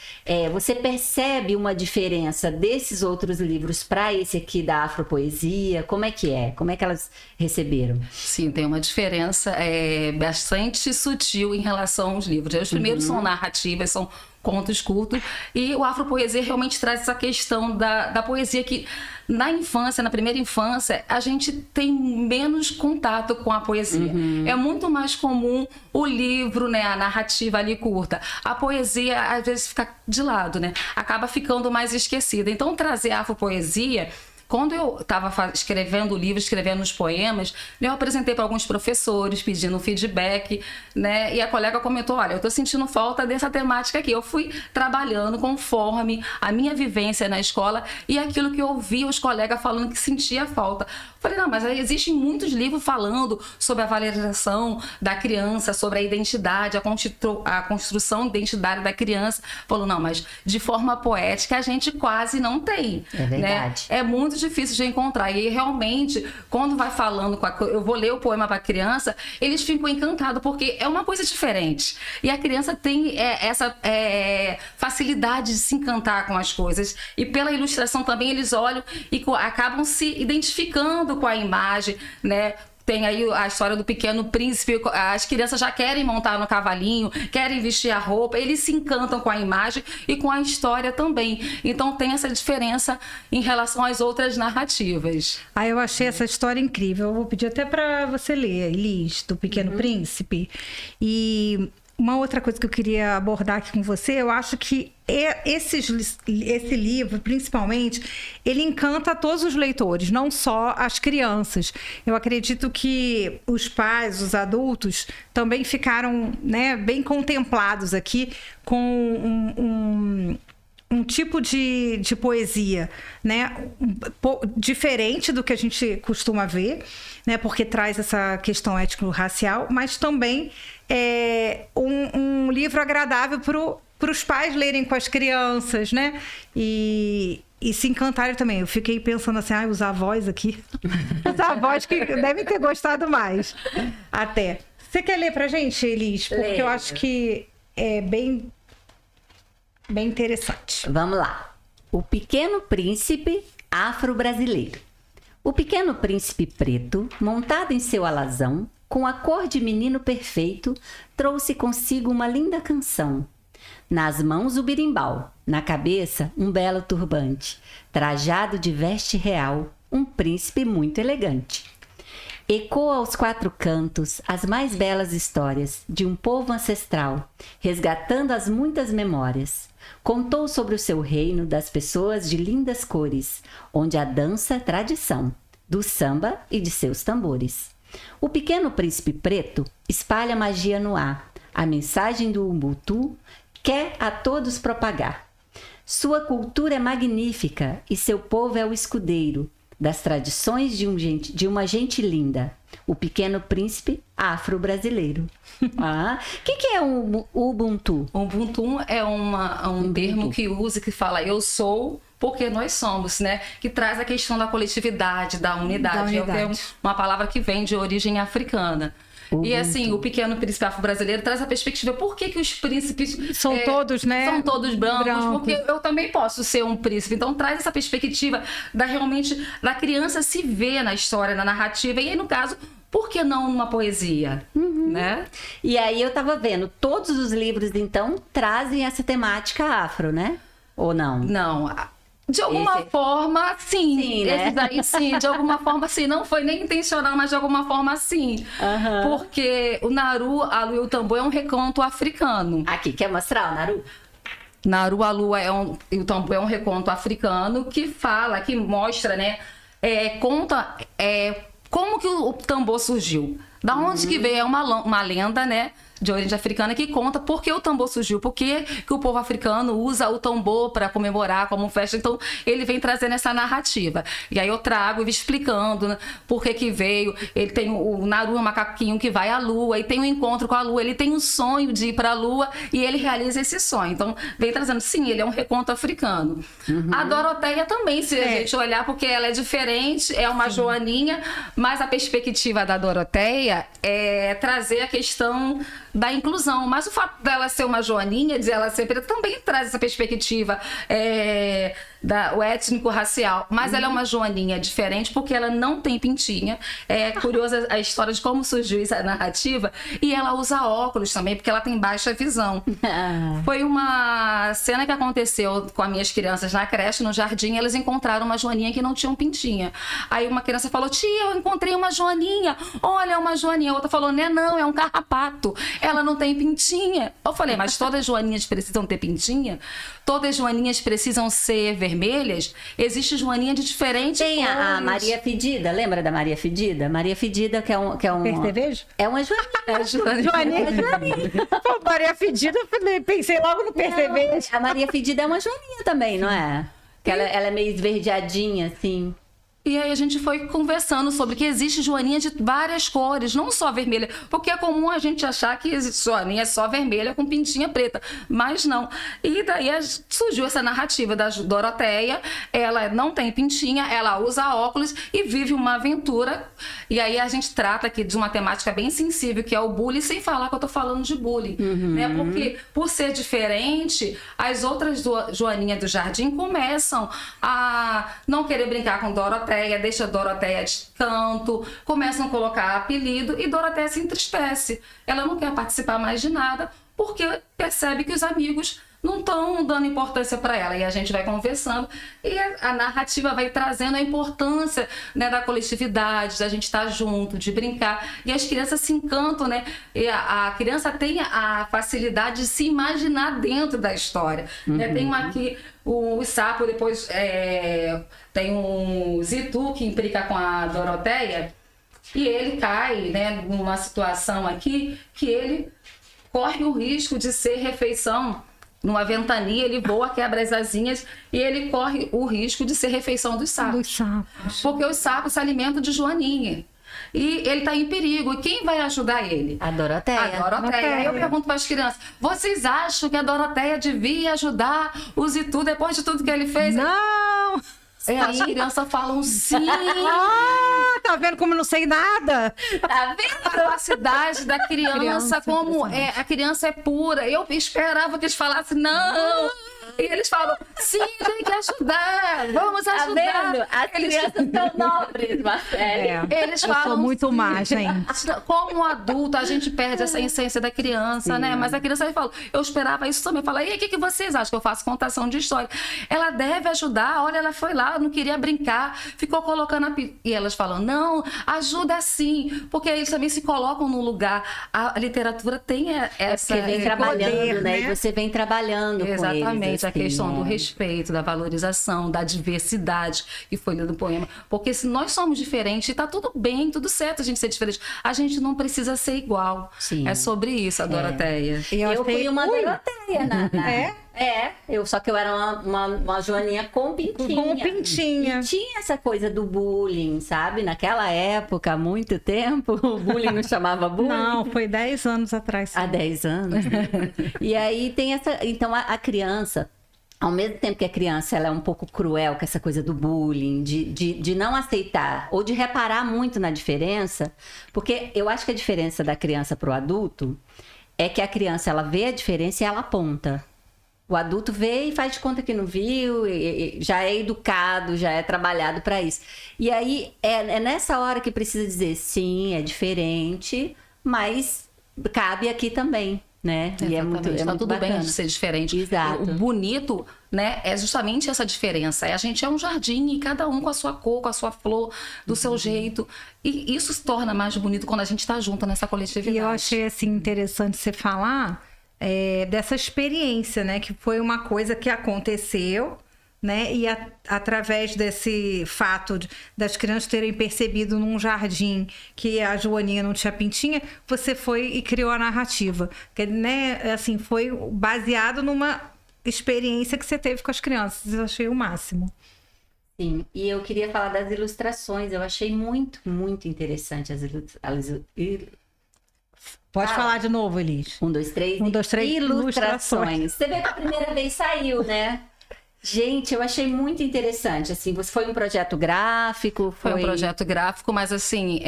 Você percebe uma diferença desses outros livros para esse aqui da Afropoesia? Como é que é? Como é que elas receberam? Sim, tem uma diferença bastante sutil em relação aos livros. Os primeiros são narrativas, são contos curtos, e o Afropoesia realmente traz essa questão da poesia que na infância, na primeira infância, a gente tem menos contato com a poesia. É muito mais comum o livro, né, a narrativa ali curta. A poesia, às vezes, fica de lado, né? Acaba ficando mais esquecida. Então, trazer a Afropoesia... Quando eu estava escrevendo o livro, escrevendo os poemas, eu apresentei para alguns professores, pedindo feedback, né? E a colega comentou, olha, eu estou sentindo falta dessa temática aqui. Eu fui trabalhando conforme a minha vivência na escola e aquilo que eu ouvia os colegas falando que sentia falta. Falei, não, mas existem muitos livros falando sobre a valorização da criança, sobre a identidade, a construção identitária da criança. Falou, não, mas de forma poética a gente quase não tem. É verdade. Né? É muito difícil de encontrar. E realmente, quando vai falando, eu vou ler o poema para a criança, eles ficam encantados, porque é uma coisa diferente. E a criança tem essa facilidade de se encantar com as coisas. E pela ilustração também, eles olham e acabam se identificando com a imagem, né? Tem aí a história do Pequeno Príncipe, as crianças já querem montar no cavalinho, querem vestir a roupa, eles se encantam com a imagem e com a história também. Então tem essa diferença em relação às outras narrativas. Eu achei essa história incrível. Eu vou pedir até para você ler, Elis, do Pequeno Príncipe. E uma outra coisa que eu queria abordar aqui com você, eu acho que esse livro, principalmente, ele encanta todos os leitores, não só as crianças. Eu acredito que os pais, os adultos, também ficaram, né, bem contemplados aqui com um tipo de poesia, né, diferente do que a gente costuma ver, né, porque traz essa questão étnico-racial, mas também um livro agradável para os pais lerem com as crianças, né, e se encantarem também. Eu fiquei pensando assim, os avós aqui, os avós que devem ter gostado mais, até. Você quer ler pra gente, Elis? Porque eu acho que é bem interessante. Vamos lá. O Pequeno Príncipe Afro-Brasileiro. O Pequeno Príncipe preto, montado em seu alazão, com a cor de menino perfeito, trouxe consigo uma linda canção. Nas mãos o birimbau, na cabeça um belo turbante, trajado de veste real, um príncipe muito elegante. Ecoa aos quatro cantos as mais belas histórias de um povo ancestral, resgatando as muitas memórias. Contou sobre o seu reino das pessoas de lindas cores, onde a dança é tradição, do samba e de seus tambores. O Pequeno Príncipe Preto espalha magia no ar. A mensagem do Ubuntu quer a todos propagar. Sua cultura é magnífica e seu povo é o escudeiro das tradições de uma gente linda. O Pequeno Príncipe Afro-Brasileiro. Que é o Ubuntu? O Ubuntu é um termo que usa, que fala eu sou porque nós somos, né? Que traz a questão da coletividade, da unidade. É uma palavra que vem de origem africana. E assim, o Pequeno Príncipe Afro-Brasileiro traz a perspectiva, por que os príncipes são todos, né? São todos brancos, porque eu também posso ser um príncipe. Então traz essa perspectiva da criança se ver na história, na narrativa, e aí, no caso, por que não numa poesia? Né? E aí eu tava vendo, todos os livros, então, trazem essa temática afro, né? Ou não? Não. De alguma forma, sim. Sim, né? Esses aí, sim. De alguma forma, sim. Não foi nem intencional, mas de alguma forma, sim. Porque o Naru, a Lua e o Tambor é um reconto africano. Aqui, quer mostrar o Naru? Naru, a Lua e o Tambor é um reconto africano que fala, que mostra, né? Conta como que o tambor surgiu. Da onde que veio? É uma lenda, né? De origem africana que conta por que o tambor surgiu, por que o povo africano usa o tambor para comemorar como festa. Então ele vem trazendo essa narrativa, e aí eu trago explicando, né, por que veio. Ele tem o Naru, um macaquinho que vai à lua e tem um encontro com a lua, ele tem um sonho de ir para a lua e ele realiza esse sonho. Então vem trazendo, sim, ele é um reconto africano. A Doroteia também, se a gente olhar, porque ela é diferente, é uma joaninha, mas a perspectiva da Doroteia é trazer a questão da inclusão, mas o fato dela ser uma joaninha, de ela ser preta, também traz essa perspectiva o étnico-racial, mas ela é uma joaninha diferente porque ela não tem pintinha. É curiosa a história de como surgiu essa narrativa, e ela usa óculos também porque ela tem baixa visão. Foi uma cena que aconteceu com as minhas crianças na creche, no jardim, elas encontraram uma joaninha que não tinha um pintinha. Aí uma criança falou: tia, eu encontrei uma joaninha, olha, uma joaninha. A outra falou: não, é um carrapato, ela não tem pintinha. Eu falei: mas todas as joaninhas precisam ter pintinha? Todas as joaninhas precisam ser vermelhas? Existe joaninha de diferentes Tem cores. a Maria Fedida, lembra da Maria Fedida? Maria Fedida que é um Percevejo? É uma joaninha. Joaninha. Pô, Maria Fedida, eu pensei logo no percevejo. A Maria Fedida é uma joaninha também, não é? Que ela é meio esverdeadinha, assim. E aí a gente foi conversando sobre que existe joaninha de várias cores, não só vermelha, porque é comum a gente achar que joaninha é só vermelha com pintinha preta, mas não. E daí surgiu essa narrativa da Doroteia, ela não tem pintinha, ela usa óculos e vive uma aventura. E aí a gente trata aqui de uma temática bem sensível, que é o bullying, sem falar que eu tô falando de bullying, né? Porque por ser diferente, as outras joaninhas do jardim começam a não querer brincar com Doroteia, deixa Doroteia de canto, começam a colocar apelido e Doroteia se entristece. Ela não quer participar mais de nada porque percebe que os amigos não estão dando importância para ela. E a gente vai conversando e a narrativa vai trazendo a importância, né, da coletividade, da gente estar junto, de brincar. E as crianças se encantam, né? E a criança tem a facilidade de se imaginar dentro da história. Né? Tem aqui o sapo, depois tem um Zitu que implica com a Doroteia e ele cai, né, numa situação aqui que ele corre o risco de ser refeição. Numa ventania, ele voa, quebra as asinhas e ele corre o risco de ser refeição dos sapos. Porque os sapos se alimentam de joaninha. E ele está em perigo. E quem vai ajudar ele? A Doroteia. A Doroteia. Aí eu pergunto para as crianças: vocês acham que a Doroteia devia ajudar o Zitu depois de tudo que ele fez? Não! As crianças falam sim. Tá vendo como eu não sei nada? Tá vendo a capacidade da criança, como a criança é pura. Eu esperava que eles falassem não. E eles falam: sim, tem que ajudar. Vamos ajudar. Tá vendo? As crianças são nobres, Marcele. Eles Eu falam sou muito má, sim. gente. Como adulto, a gente perde essa essência da criança, né? Mas a criança fala: eu esperava isso também. Fala: e aí, o que vocês acham? Que eu faço contação de história. Ela deve ajudar. Olha, ela foi lá, não queria brincar, ficou colocando E elas falam: não, ajuda sim. Porque eles também se colocam no lugar. A literatura tem essa... Porque vem trabalhando, poder, né? E você vem trabalhando com eles. Exatamente. essa questão do respeito, da valorização, da diversidade que foi lido no poema. Porque se nós somos diferentes, tá tudo bem, tudo certo a gente ser diferente. A gente não precisa ser igual. Sim. É sobre isso, a Doroteia. Eu fui uma Doroteia, só que eu era uma joaninha com pintinha. Com pintinha. E tinha essa coisa do bullying, sabe? Naquela época, há muito tempo, o bullying não chamava bullying. Não, foi 10 anos atrás. Há 10 anos. E aí tem essa... Então, a criança... Ao mesmo tempo que a criança ela é um pouco cruel com essa coisa do bullying, de não aceitar ou de reparar muito na diferença, porque eu acho que a diferença da criança para o adulto é que a criança ela vê a diferença e ela aponta. O adulto vê e faz de conta que não viu, e já é educado, já é trabalhado para isso. E aí é nessa hora que precisa dizer, sim, é diferente, mas cabe aqui também. Né? E é muito tá tudo bacana. bem de ser diferente. Exato. O bonito, né, é justamente essa diferença. A gente é um jardim e cada um com a sua cor, com a sua flor, do seu jeito. E isso se torna mais bonito quando a gente está junto nessa coletividade. E eu achei assim interessante você falar dessa experiência, né, que foi uma coisa que aconteceu, né, e através desse fato das crianças terem percebido num jardim que a Joaninha não tinha pintinha, você foi e criou a narrativa, que, né, assim, foi baseado numa experiência que você teve com as crianças. Eu achei o máximo. Sim, e eu queria falar das ilustrações. Eu achei muito, muito interessante as ilustrações. Pode falar de novo, Elis. 1, 2, 3. 1, 2, 3. Ilustrações. Você vê que a primeira vez saiu, né? Gente, eu achei muito interessante, assim, foi um projeto gráfico? Foi um projeto gráfico, mas assim,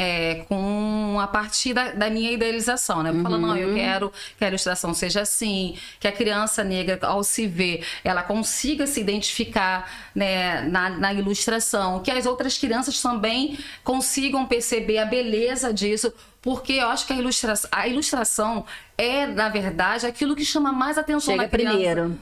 com a partir da minha idealização, né? Falando, não, eu quero que a ilustração seja assim, que a criança negra, ao se ver, ela consiga se identificar, né, na ilustração, que as outras crianças também consigam perceber a beleza disso, porque eu acho que a ilustração é, na verdade, aquilo que chama mais atenção na criança. Primeiro,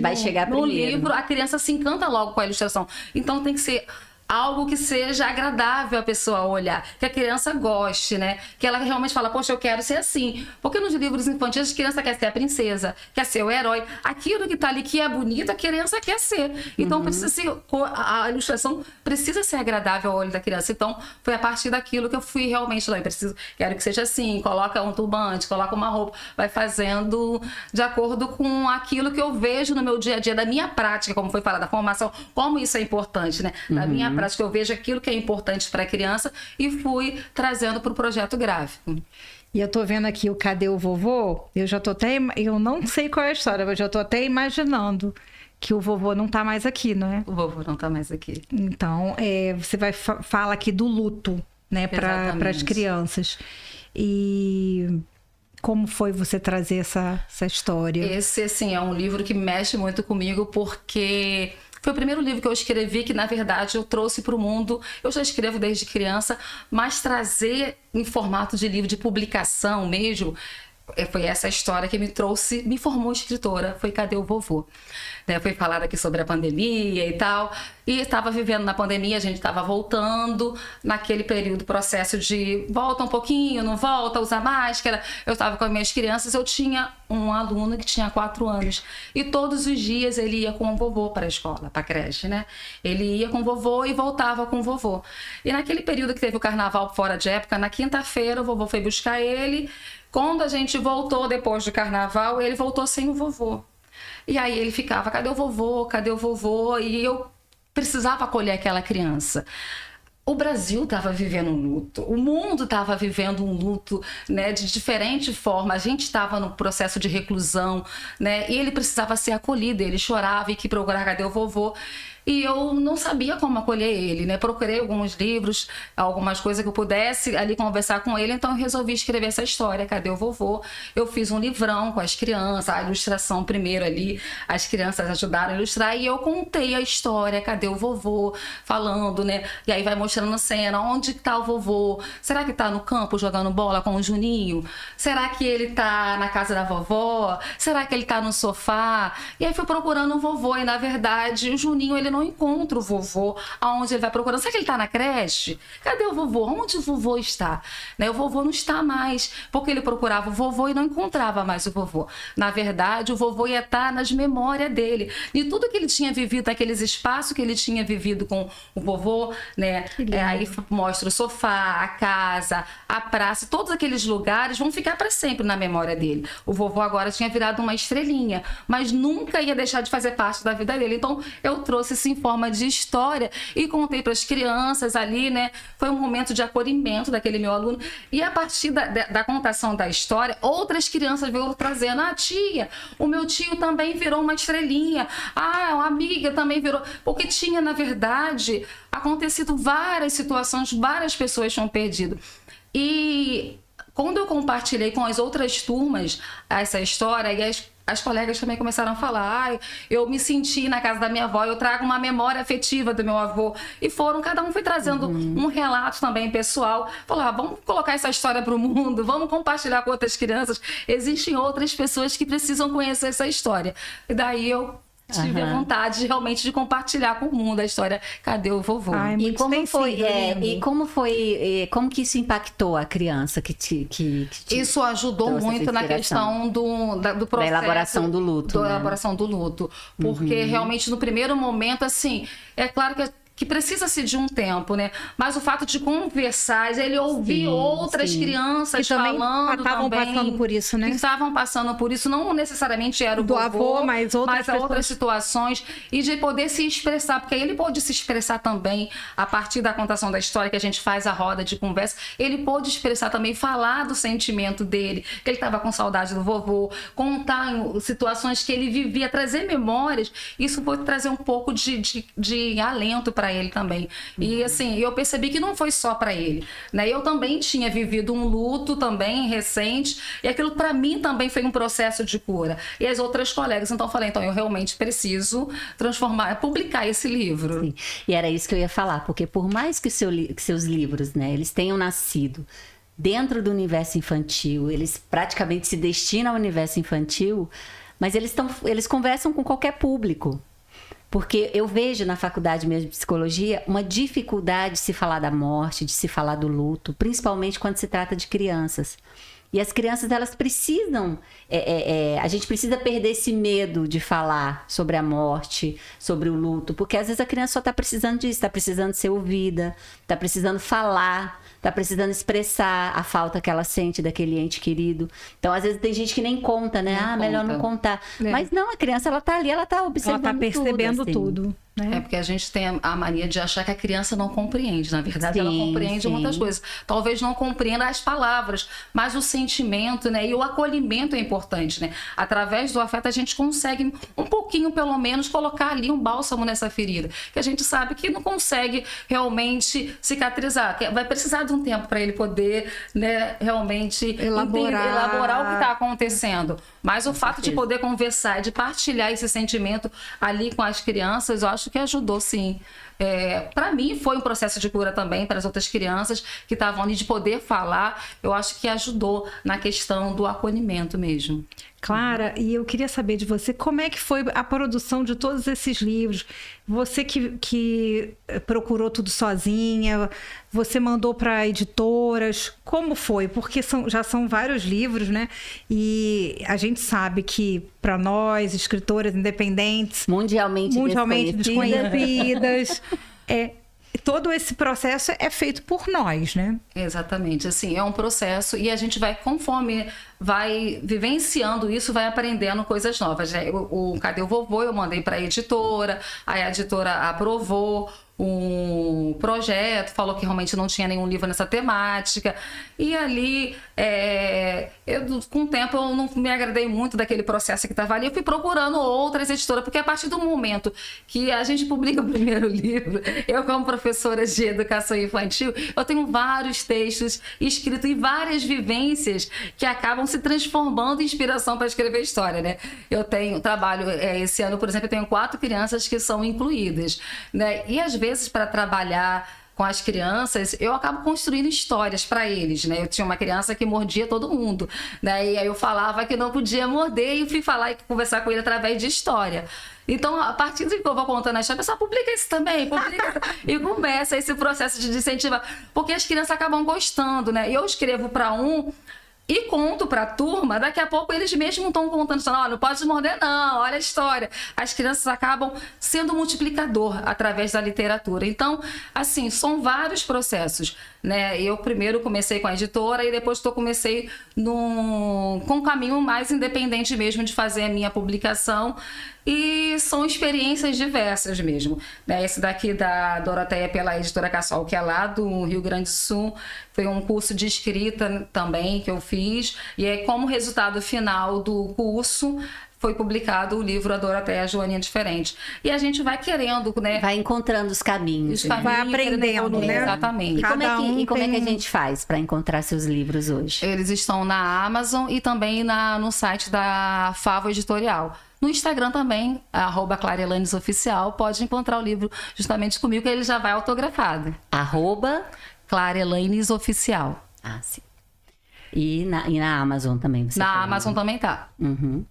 vai chegar primeiro. No livro, a criança se encanta logo com a ilustração. Então tem que ser algo que seja agradável a pessoa olhar, que a criança goste, né? Que ela realmente fala, poxa, eu quero ser assim. Porque nos livros infantis a criança quer ser a princesa, quer ser o herói. Aquilo que tá ali que é bonito, a criança quer ser. Então precisa ser, a ilustração precisa ser agradável ao olho da criança. Então foi a partir daquilo que eu fui realmente, não, eu quero que seja assim, coloca um turbante, coloca uma roupa, vai fazendo de acordo com aquilo que eu vejo no meu dia a dia, da minha prática, como foi falado, da formação, como isso é importante, né? Da minha prática, eu vejo aquilo que é importante para a criança e fui trazendo para o projeto gráfico. E eu tô vendo aqui o Cadê o Vovô? Eu já tô até... Eu não sei qual é a história, mas já tô até imaginando que o vovô não tá mais aqui, não é? O vovô não tá mais aqui. Então, você fala aqui do luto, né, para as crianças. E... Como foi você trazer essa história? Esse, assim, é um livro que mexe muito comigo, porque foi o primeiro livro que eu escrevi que, na verdade, eu trouxe para o mundo. Eu já escrevo desde criança, mas trazer em formato de livro, de publicação mesmo, foi essa história que me trouxe, me formou escritora, foi Cadê o Vovô? Foi falado aqui sobre a pandemia e tal, e estava vivendo na pandemia, a gente estava voltando, naquele período, processo de volta um pouquinho, não volta, usa máscara. Eu estava com as minhas crianças, eu tinha um aluno que tinha 4 anos, e todos os dias ele ia com o vovô para a escola, para a creche, né? Ele ia com o vovô e voltava com o vovô. E naquele período que teve o carnaval fora de época, na quinta-feira o vovô foi buscar ele. Quando a gente voltou depois do carnaval, ele voltou sem o vovô. E aí ele ficava, cadê o vovô? Cadê o vovô? E eu precisava acolher aquela criança. O Brasil estava vivendo um luto, o mundo estava vivendo um luto, né, de diferente forma. A gente estava no processo de reclusão, né, e ele precisava ser acolhido. Ele chorava e que procurar cadê o vovô. E eu não sabia como acolher ele, né? Procurei alguns livros, algumas coisas que eu pudesse ali conversar com ele, então eu resolvi escrever essa história, Cadê o Vovô? Eu fiz um livrão com as crianças, a ilustração primeiro ali, as crianças ajudaram a ilustrar, e eu contei a história, Cadê o Vovô? Falando, né? E aí vai mostrando a cena, onde tá o vovô? Será que tá no campo jogando bola com o Juninho? Será que ele tá na casa da vovó? Será que ele tá no sofá? E aí fui procurando o vovô, e na verdade o Juninho, ele não encontra o vovô aonde ele vai procurando. Será que ele está na creche? Cadê o vovô? Onde o vovô está? Né? O vovô não está mais, porque ele procurava o vovô e não encontrava mais o vovô. Na verdade, o vovô ia estar nas memórias dele. E tudo que ele tinha vivido, aqueles espaços que ele tinha vivido com o vovô, né? Aí mostra o sofá, a casa, a praça, todos aqueles lugares vão ficar para sempre na memória dele. O vovô agora tinha virado uma estrelinha, mas nunca ia deixar de fazer parte da vida dele. Então, eu trouxe isso em forma de história e contei para as crianças ali, né? Foi um momento de acolhimento daquele meu aluno. E a partir da contação da história, outras crianças veio trazendo: ah, tia, o meu tio também virou uma estrelinha. Ah, uma amiga também virou. Porque tinha, na verdade, acontecido várias situações, várias pessoas tinham perdido. E quando eu compartilhei com as outras turmas essa história, e as colegas também começaram a falar: ah, eu me senti na casa da minha avó, eu trago uma memória afetiva do meu avô. E cada um foi trazendo um relato também pessoal. Falou: ah, vamos colocar essa história para o mundo, vamos compartilhar com outras crianças. Existem outras pessoas que precisam conhecer essa história. E daí eu tive a vontade realmente de compartilhar com o mundo a história Cadê o Vovô? Ai, E como foi, como que isso impactou a criança que Isso ajudou trouxe muito essa na inspiração? questão do processo. Da elaboração do luto, Da né? elaboração do luto. Porque realmente no primeiro momento, assim, é claro que precisa-se de um tempo, né? Mas o fato de conversar, ele ouvir outras crianças que também falando estavam passando por isso, né? Que estavam passando por isso, não necessariamente era o do vovô, avô, mas outras situações, e de poder se expressar, porque aí ele pôde se expressar também a partir da contação da história, que a gente faz a roda de conversa. Ele pôde expressar também, falar do sentimento dele, que ele estava com saudade do vovô, contar situações que ele vivia, trazer memórias. Isso pode trazer um pouco de alento para ele também. E assim, eu percebi que não foi só para ele, né? Eu também tinha vivido um luto também recente, e aquilo para mim também foi um processo de cura. E as outras colegas, então eu falei: então eu realmente preciso publicar esse livro. Sim. E era isso que eu ia falar, porque por mais que seus livros, né, eles tenham nascido dentro do universo infantil, eles praticamente se destinam ao universo infantil, mas eles conversam com qualquer público. Porque eu vejo na faculdade mesmo de psicologia uma dificuldade de se falar da morte, de se falar do luto, principalmente quando se trata de crianças. E as crianças, elas precisam, a gente precisa perder esse medo de falar sobre a morte, sobre o luto, porque às vezes a criança só está precisando disso, está precisando ser ouvida, está precisando falar, está precisando expressar a falta que ela sente daquele ente querido. Então, às vezes tem gente que nem conta, né? Melhor não contar. Mas não, a criança, ela está ali, ela está observando ela está percebendo tudo. É porque a gente tem a mania de achar que a criança não compreende. Na verdade, ela compreende muitas coisas. Talvez não compreenda as palavras, mas o sentimento, né? E o acolhimento é importante, né? Através do afeto, a gente consegue um pouquinho, pelo menos, colocar ali um bálsamo nessa ferida. Que a gente sabe que não consegue realmente cicatrizar. Que vai precisar de um tempo para ele poder, né, realmente elaborar o que está acontecendo. Mas o fato de poder conversar, de partilhar esse sentimento ali com as crianças, eu acho que ajudou, sim. Para mim, foi um processo de cura também, para as outras crianças que estavam ali, de poder falar. Eu acho que ajudou na questão do acolhimento mesmo. Clara, e eu queria saber de você, como é que foi a produção de todos esses livros? Você que procurou tudo sozinha, você mandou para editoras, como foi? Porque já são vários livros, né? E a gente sabe que, para nós, escritoras independentes, mundialmente desconhecidas, todo esse processo é feito por nós, né? Exatamente, assim, é um processo e a gente vai, conforme vai vivenciando isso, vai aprendendo coisas novas. O Cadê o Vovô eu mandei para a editora, aí a editora aprovou um projeto, falou que realmente não tinha nenhum livro nessa temática, e ali com o tempo eu não me agradei muito daquele processo que estava ali, eu fui procurando outras editoras, porque a partir do momento que a gente publica o primeiro livro, eu como professora de educação infantil, eu tenho vários textos escritos e várias vivências que acabam se transformando em inspiração para escrever história, né? Eu trabalho, esse ano, por exemplo, eu tenho 4 crianças que são incluídas, né? E às vezes para trabalhar com as crianças, eu acabo construindo histórias para eles, né? Eu tinha uma criança que mordia todo mundo, né? E aí eu falava que não podia morder e fui falar e conversar com ele através de história. Então, a partir de que eu vou contando a história, pessoal, publica isso também, publica. E começa esse processo de incentivar, porque as crianças acabam gostando, né? Eu escrevo para um e conto para a turma, daqui a pouco eles mesmos estão contando, olha, não pode morder não, olha a história. As crianças acabam sendo multiplicador através da literatura. Então, assim, são vários processos, né? Eu primeiro comecei com a editora e depois comecei com um caminho mais independente mesmo de fazer a minha publicação. E são experiências diversas mesmo, né? Esse daqui da Doroteia pela editora Cassol, que é lá do Rio Grande do Sul, foi um curso de escrita também que eu fiz, e aí como resultado final do curso foi publicado o livro A Doroteia Joaninha Diferente. E a gente vai querendo, né? Vai encontrando os caminhos. Vai aprendendo, né? Exatamente. E como é que a gente faz para encontrar seus livros hoje? Eles estão na Amazon e também no site da Favo Editorial. No Instagram também, @ClaraElanesoficial, pode encontrar o livro justamente comigo, que ele já vai autografado. @ClaraElanesoficial. Ah, sim. E na Amazon também, você falou, Amazon também tá. Uhum.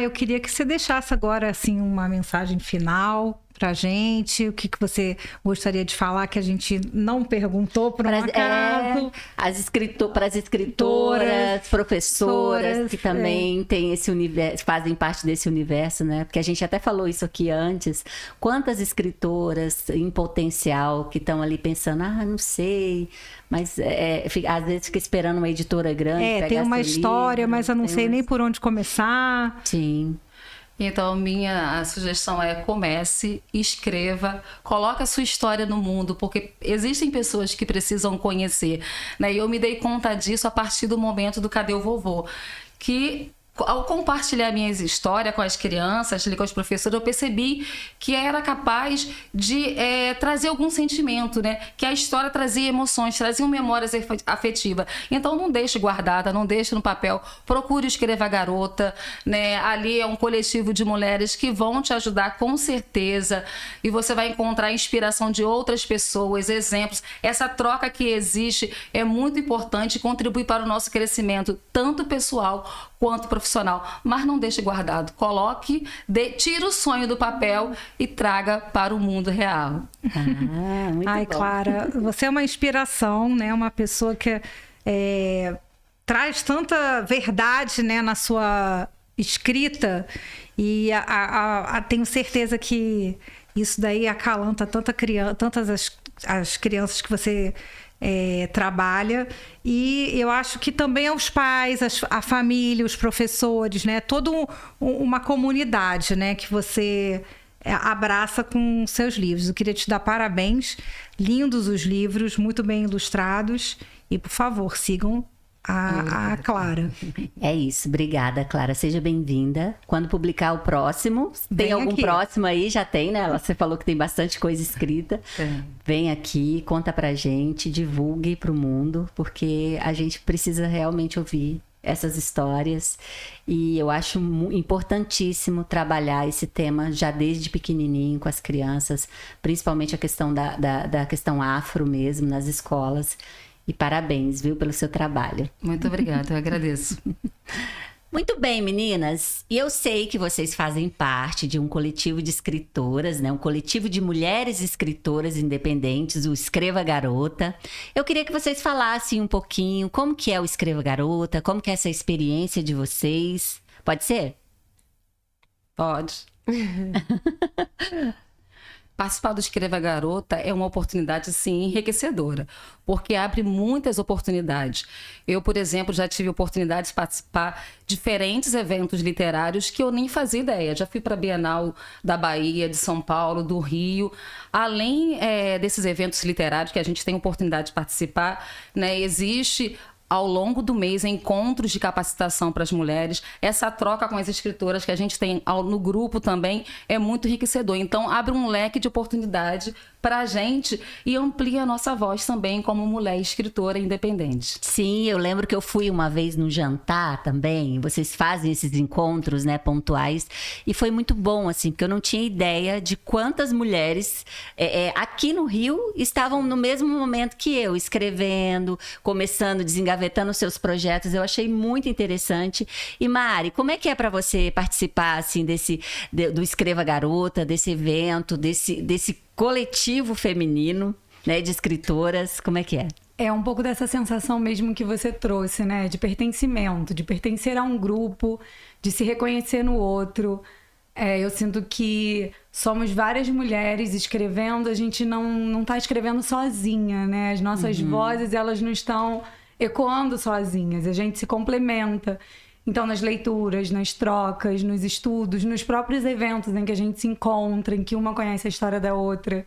Eu queria que você deixasse agora, assim, uma mensagem final pra gente. O que você gostaria de falar que a gente não perguntou por um acaso? Para as escritoras, professoras que também têm esse universo, fazem parte desse universo, né? Porque a gente até falou isso aqui antes. Quantas escritoras em potencial que estão ali pensando, não sei, mas às vezes fica esperando uma editora grande. Tem uma história, mas eu não sei nem por onde começar. Sim. Então, a sugestão é comece, escreva, coloque a sua história no mundo, porque existem pessoas que precisam conhecer, né? E eu me dei conta disso a partir do momento do Cadê o Vovô? Que ao compartilhar minhas histórias com as crianças, com os professores, eu percebi que era capaz de trazer algum sentimento, né? Que a história trazia emoções, trazia memórias afetivas. Então, não deixe guardada, não deixe no papel. Procure Escreva Garota, né? Ali é um coletivo de mulheres que vão te ajudar com certeza. E você vai encontrar a inspiração de outras pessoas, exemplos. Essa troca que existe é muito importante e contribui para o nosso crescimento, tanto pessoal quanto profissional, mas não deixe guardado. Coloque, tire o sonho do papel e traga para o mundo real. Muito bom. Clara, você é uma inspiração, né? Uma pessoa que traz tanta verdade, né, na sua escrita, e tenho certeza que isso daí acalanta tantas as crianças que você trabalha, e eu acho que também aos pais, a família, os professores, né? Toda uma comunidade, né? Que você abraça com seus livros. Eu queria te dar parabéns, lindos os livros, muito bem ilustrados, e por favor, sigam a Clara. É isso, obrigada, Clara, seja bem-vinda. Quando publicar o próximo, tem algum próximo aí? Já tem, né? Você falou que tem bastante coisa escrita. Vem aqui, conta pra gente, divulgue pro mundo, porque a gente precisa realmente ouvir essas histórias, e eu acho importantíssimo trabalhar esse tema já desde pequenininho com as crianças, principalmente a questão da questão afro mesmo nas escolas. E parabéns, viu, pelo seu trabalho. Muito obrigada, eu agradeço. Muito bem, meninas. E eu sei que vocês fazem parte de um coletivo de escritoras, né? Um coletivo de mulheres escritoras independentes, o Escreva Garota. Eu queria que vocês falassem um pouquinho como que é o Escreva Garota, como que é essa experiência de vocês. Pode ser? Pode. Participar do Escreva Garota é uma oportunidade, sim, enriquecedora, porque abre muitas oportunidades. Eu, por exemplo, já tive oportunidade de participar de diferentes eventos literários que eu nem fazia ideia. Já fui para a Bienal da Bahia, de São Paulo, do Rio. Além desses eventos literários que a gente tem oportunidade de participar, né, existe ao longo do mês encontros de capacitação para as mulheres. Essa troca com as escritoras que a gente tem no grupo também é muito enriquecedor. Então, abre um leque de oportunidade pra gente e amplia a nossa voz também como mulher escritora independente. Sim, eu lembro que eu fui uma vez no jantar também. Vocês fazem esses encontros, né, pontuais. E foi muito bom, assim, porque eu não tinha ideia de quantas mulheres aqui no Rio estavam no mesmo momento que eu, escrevendo, começando, desengavetando seus projetos. Eu achei muito interessante. E Mari, como é que é para você participar, assim, do Escreva Garota, desse evento, desse coletivo feminino, né, de escritoras? Como é que é? É um pouco dessa sensação mesmo que você trouxe, né? De pertencimento, de pertencer a um grupo, de se reconhecer no outro. Eu sinto que somos várias mulheres escrevendo, a gente não tá escrevendo sozinha, né? As nossas vozes, elas não estão ecoando sozinhas, a gente se complementa. Então, nas leituras, nas trocas, nos estudos, nos próprios eventos em que a gente se encontra, em que uma conhece a história da outra.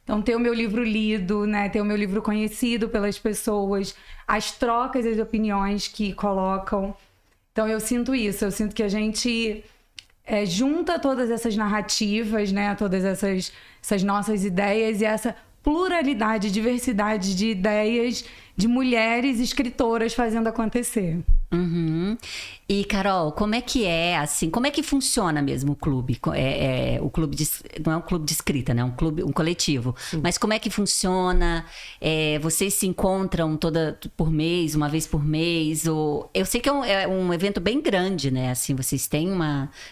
Então, ter o meu livro lido, né? Ter o meu livro conhecido pelas pessoas, as trocas e as opiniões que colocam. Então, eu sinto isso. Eu sinto que a gente junta todas essas narrativas, né? Todas essas nossas ideias e essa pluralidade, diversidade de ideias de mulheres escritoras fazendo acontecer. Uhum. E, Carol, como é que assim, como é que funciona mesmo o clube? O clube não é um clube de escrita, né? Um coletivo. Sim. Mas como é que funciona? Vocês se encontram por mês, uma vez por mês? Eu sei que é um evento bem grande, né? Assim, vocês têm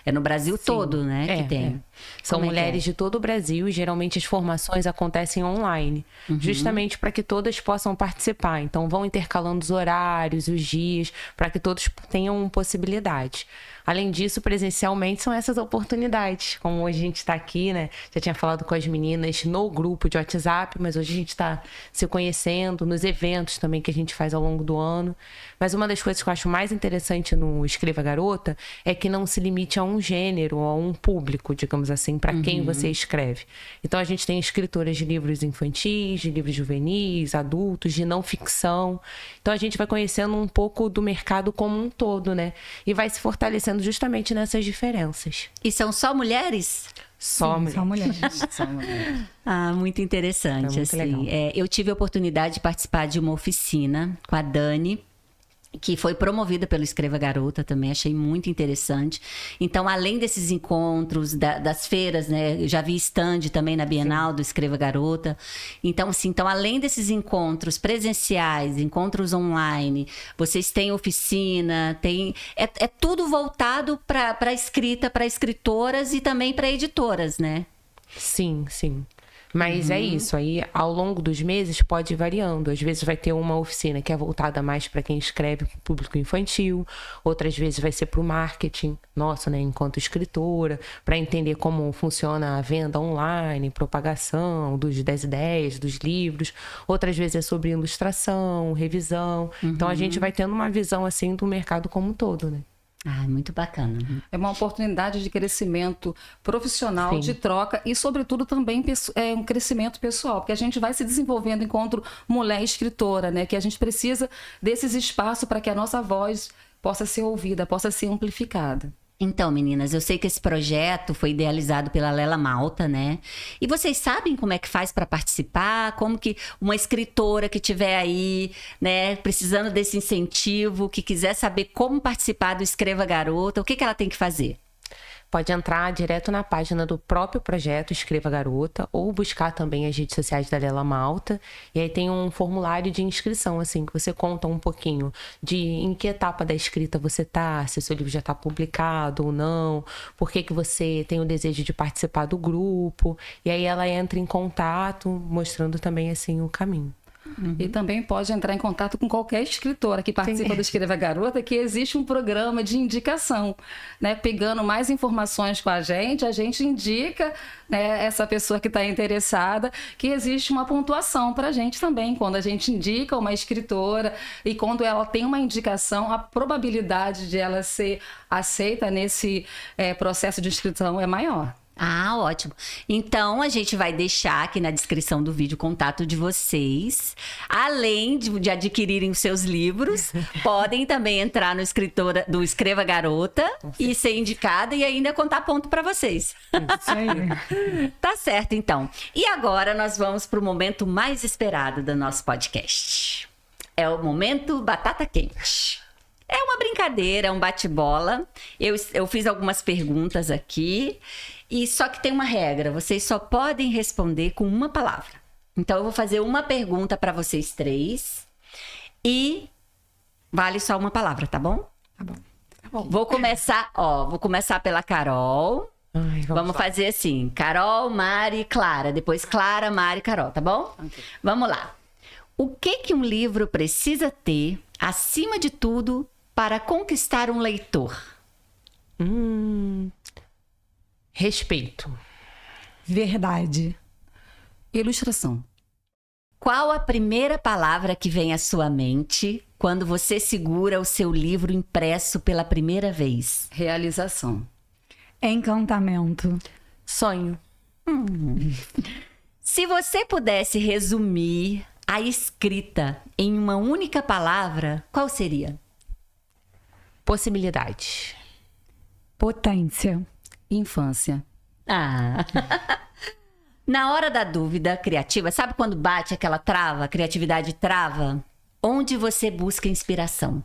é no Brasil Sim. todo, né? Que tem. São mulheres de todo o Brasil e geralmente as formações acontecem online, justamente para que todas possam participar. Então vão intercalando os horários, os dias, para que todos tenham possibilidade. Além disso, presencialmente são essas oportunidades, como hoje a gente está aqui, né? Já tinha falado com as meninas no grupo de WhatsApp, mas hoje a gente está se conhecendo nos eventos também que a gente faz ao longo do ano. Mas uma das coisas que eu acho mais interessante no Escreva Garota é que não se limite a um gênero, a um público, digamos assim, para quem você escreve. Então a gente tem escritoras de livros infantis, de livros juvenis, adultos, de não ficção. Então a gente vai conhecendo um pouco do mercado como um todo, né? E vai se fortalecendo justamente nessas diferenças. E são só mulheres? Só mulheres. Só mulheres. Ah, muito interessante. Muito assim. legal. Eu tive a oportunidade de participar de uma oficina com a Dani, que foi promovida pelo Escreva Garota também, achei muito interessante. Então, além desses encontros, das feiras, né? Eu já vi stand também na Bienal do Escreva Garota. Então, assim, além desses encontros presenciais, encontros online, vocês têm oficina, é tudo voltado para a escrita, para escritoras e também para editoras, né? Sim, sim. Mas é isso, aí ao longo dos meses pode ir variando. Às vezes vai ter uma oficina que é voltada mais para quem escreve para o público infantil, outras vezes vai ser para o marketing nosso, né, enquanto escritora, para entender como funciona a venda online, propagação das ideias, dos livros. Outras vezes é sobre ilustração, revisão. Então a gente vai tendo uma visão assim do mercado como um todo, né? Ah, muito bacana. É uma oportunidade de crescimento profissional, Sim. de troca e, sobretudo, também um crescimento pessoal, porque a gente vai se desenvolvendo enquanto mulher escritora, né? Que a gente precisa desses espaços para que a nossa voz possa ser ouvida, possa ser amplificada. Então, meninas, eu sei que esse projeto foi idealizado pela Lela Malta, né? E vocês sabem como é que faz para participar? Como que uma escritora que estiver aí, né, precisando desse incentivo, que quiser saber como participar do Escreva Garota, o que ela tem que fazer? Pode entrar direto na página do próprio projeto Escreva Garota ou buscar também as redes sociais da Lela Malta. E aí tem um formulário de inscrição, assim, que você conta um pouquinho de em que etapa da escrita você tá, se o seu livro já está publicado ou não, por que você tem o desejo de participar do grupo. E aí ela entra em contato, mostrando também, assim, o caminho. E também pode entrar em contato com qualquer escritora que participa do Escreva Garota, que existe um programa de indicação, né? Pegando mais informações com a gente indica, né, essa pessoa que está interessada, que existe uma pontuação para a gente também. Quando a gente indica uma escritora e quando ela tem uma indicação, a probabilidade de ela ser aceita nesse processo de inscrição é maior. Ah, ótimo. Então, a gente vai deixar aqui na descrição do vídeo o contato de vocês. Além de adquirirem os seus livros, podem também entrar no do Escreva Garota e ser indicada e ainda contar ponto para vocês. Isso aí. Tá certo, então. E agora nós vamos para o momento mais esperado do nosso podcast. É o momento Batata Quente. É uma brincadeira, é um bate-bola. Eu fiz algumas perguntas aqui. E só que tem uma regra, vocês só podem responder com uma palavra. Então eu vou fazer uma pergunta para vocês 3 e vale só uma palavra, tá bom? Tá bom. Vou começar pela Carol. Ai, Vamos lá. fazer assim, Carol, Mari, Clara, depois Clara, Mari, Carol, tá bom? Ok. Vamos lá. O que um livro precisa ter, acima de tudo, para conquistar um leitor? Respeito. Verdade. Ilustração. Qual a primeira palavra que vem à sua mente quando você segura o seu livro impresso pela primeira vez? Realização. Encantamento. Sonho. Se você pudesse resumir a escrita em uma única palavra, qual seria? Possibilidade. Potência. Infância. Ah. Na hora da dúvida criativa, sabe quando bate aquela trava, a criatividade trava? Onde você busca inspiração?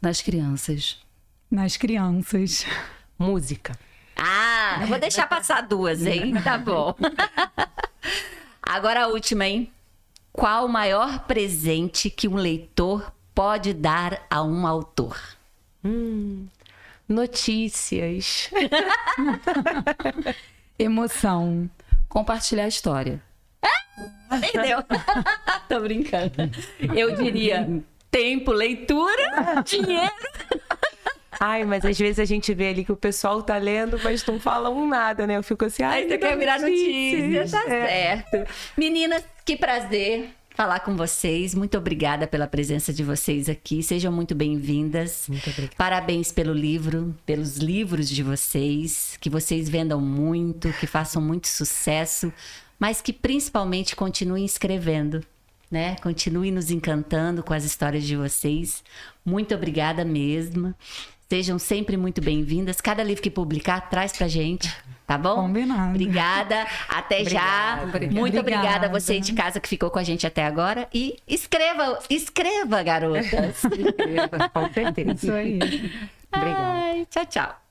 Das crianças. Nas crianças. Música. Ah, eu vou deixar passar 2, hein? Tá bom. Agora a última, hein? Qual o maior presente que um leitor pode dar a um autor? Notícias. Emoção. Compartilhar a história. Entendeu? Tô brincando. Eu diria tempo, leitura, dinheiro. Ai, mas às vezes a gente vê ali que o pessoal tá lendo, mas não falam nada, né? Eu fico assim, ai, Aí você quer virar notícia, tá certo. Meninas, que prazer falar com vocês. Muito obrigada pela presença de vocês aqui. Sejam muito bem-vindas. Muito obrigada. Parabéns pelo livro, pelos livros de vocês. Que vocês vendam muito, que façam muito sucesso, mas que principalmente continuem escrevendo, né? Continuem nos encantando com as histórias de vocês. Muito obrigada mesmo. Sejam sempre muito bem-vindas. Cada livro que publicar, traz pra gente, tá bom? Combinado. Obrigada. Até já. Muito obrigada a você de casa que ficou com a gente até agora. E escreva, garotas. Com certeza. Isso aí. Obrigada. Ai, tchau, tchau.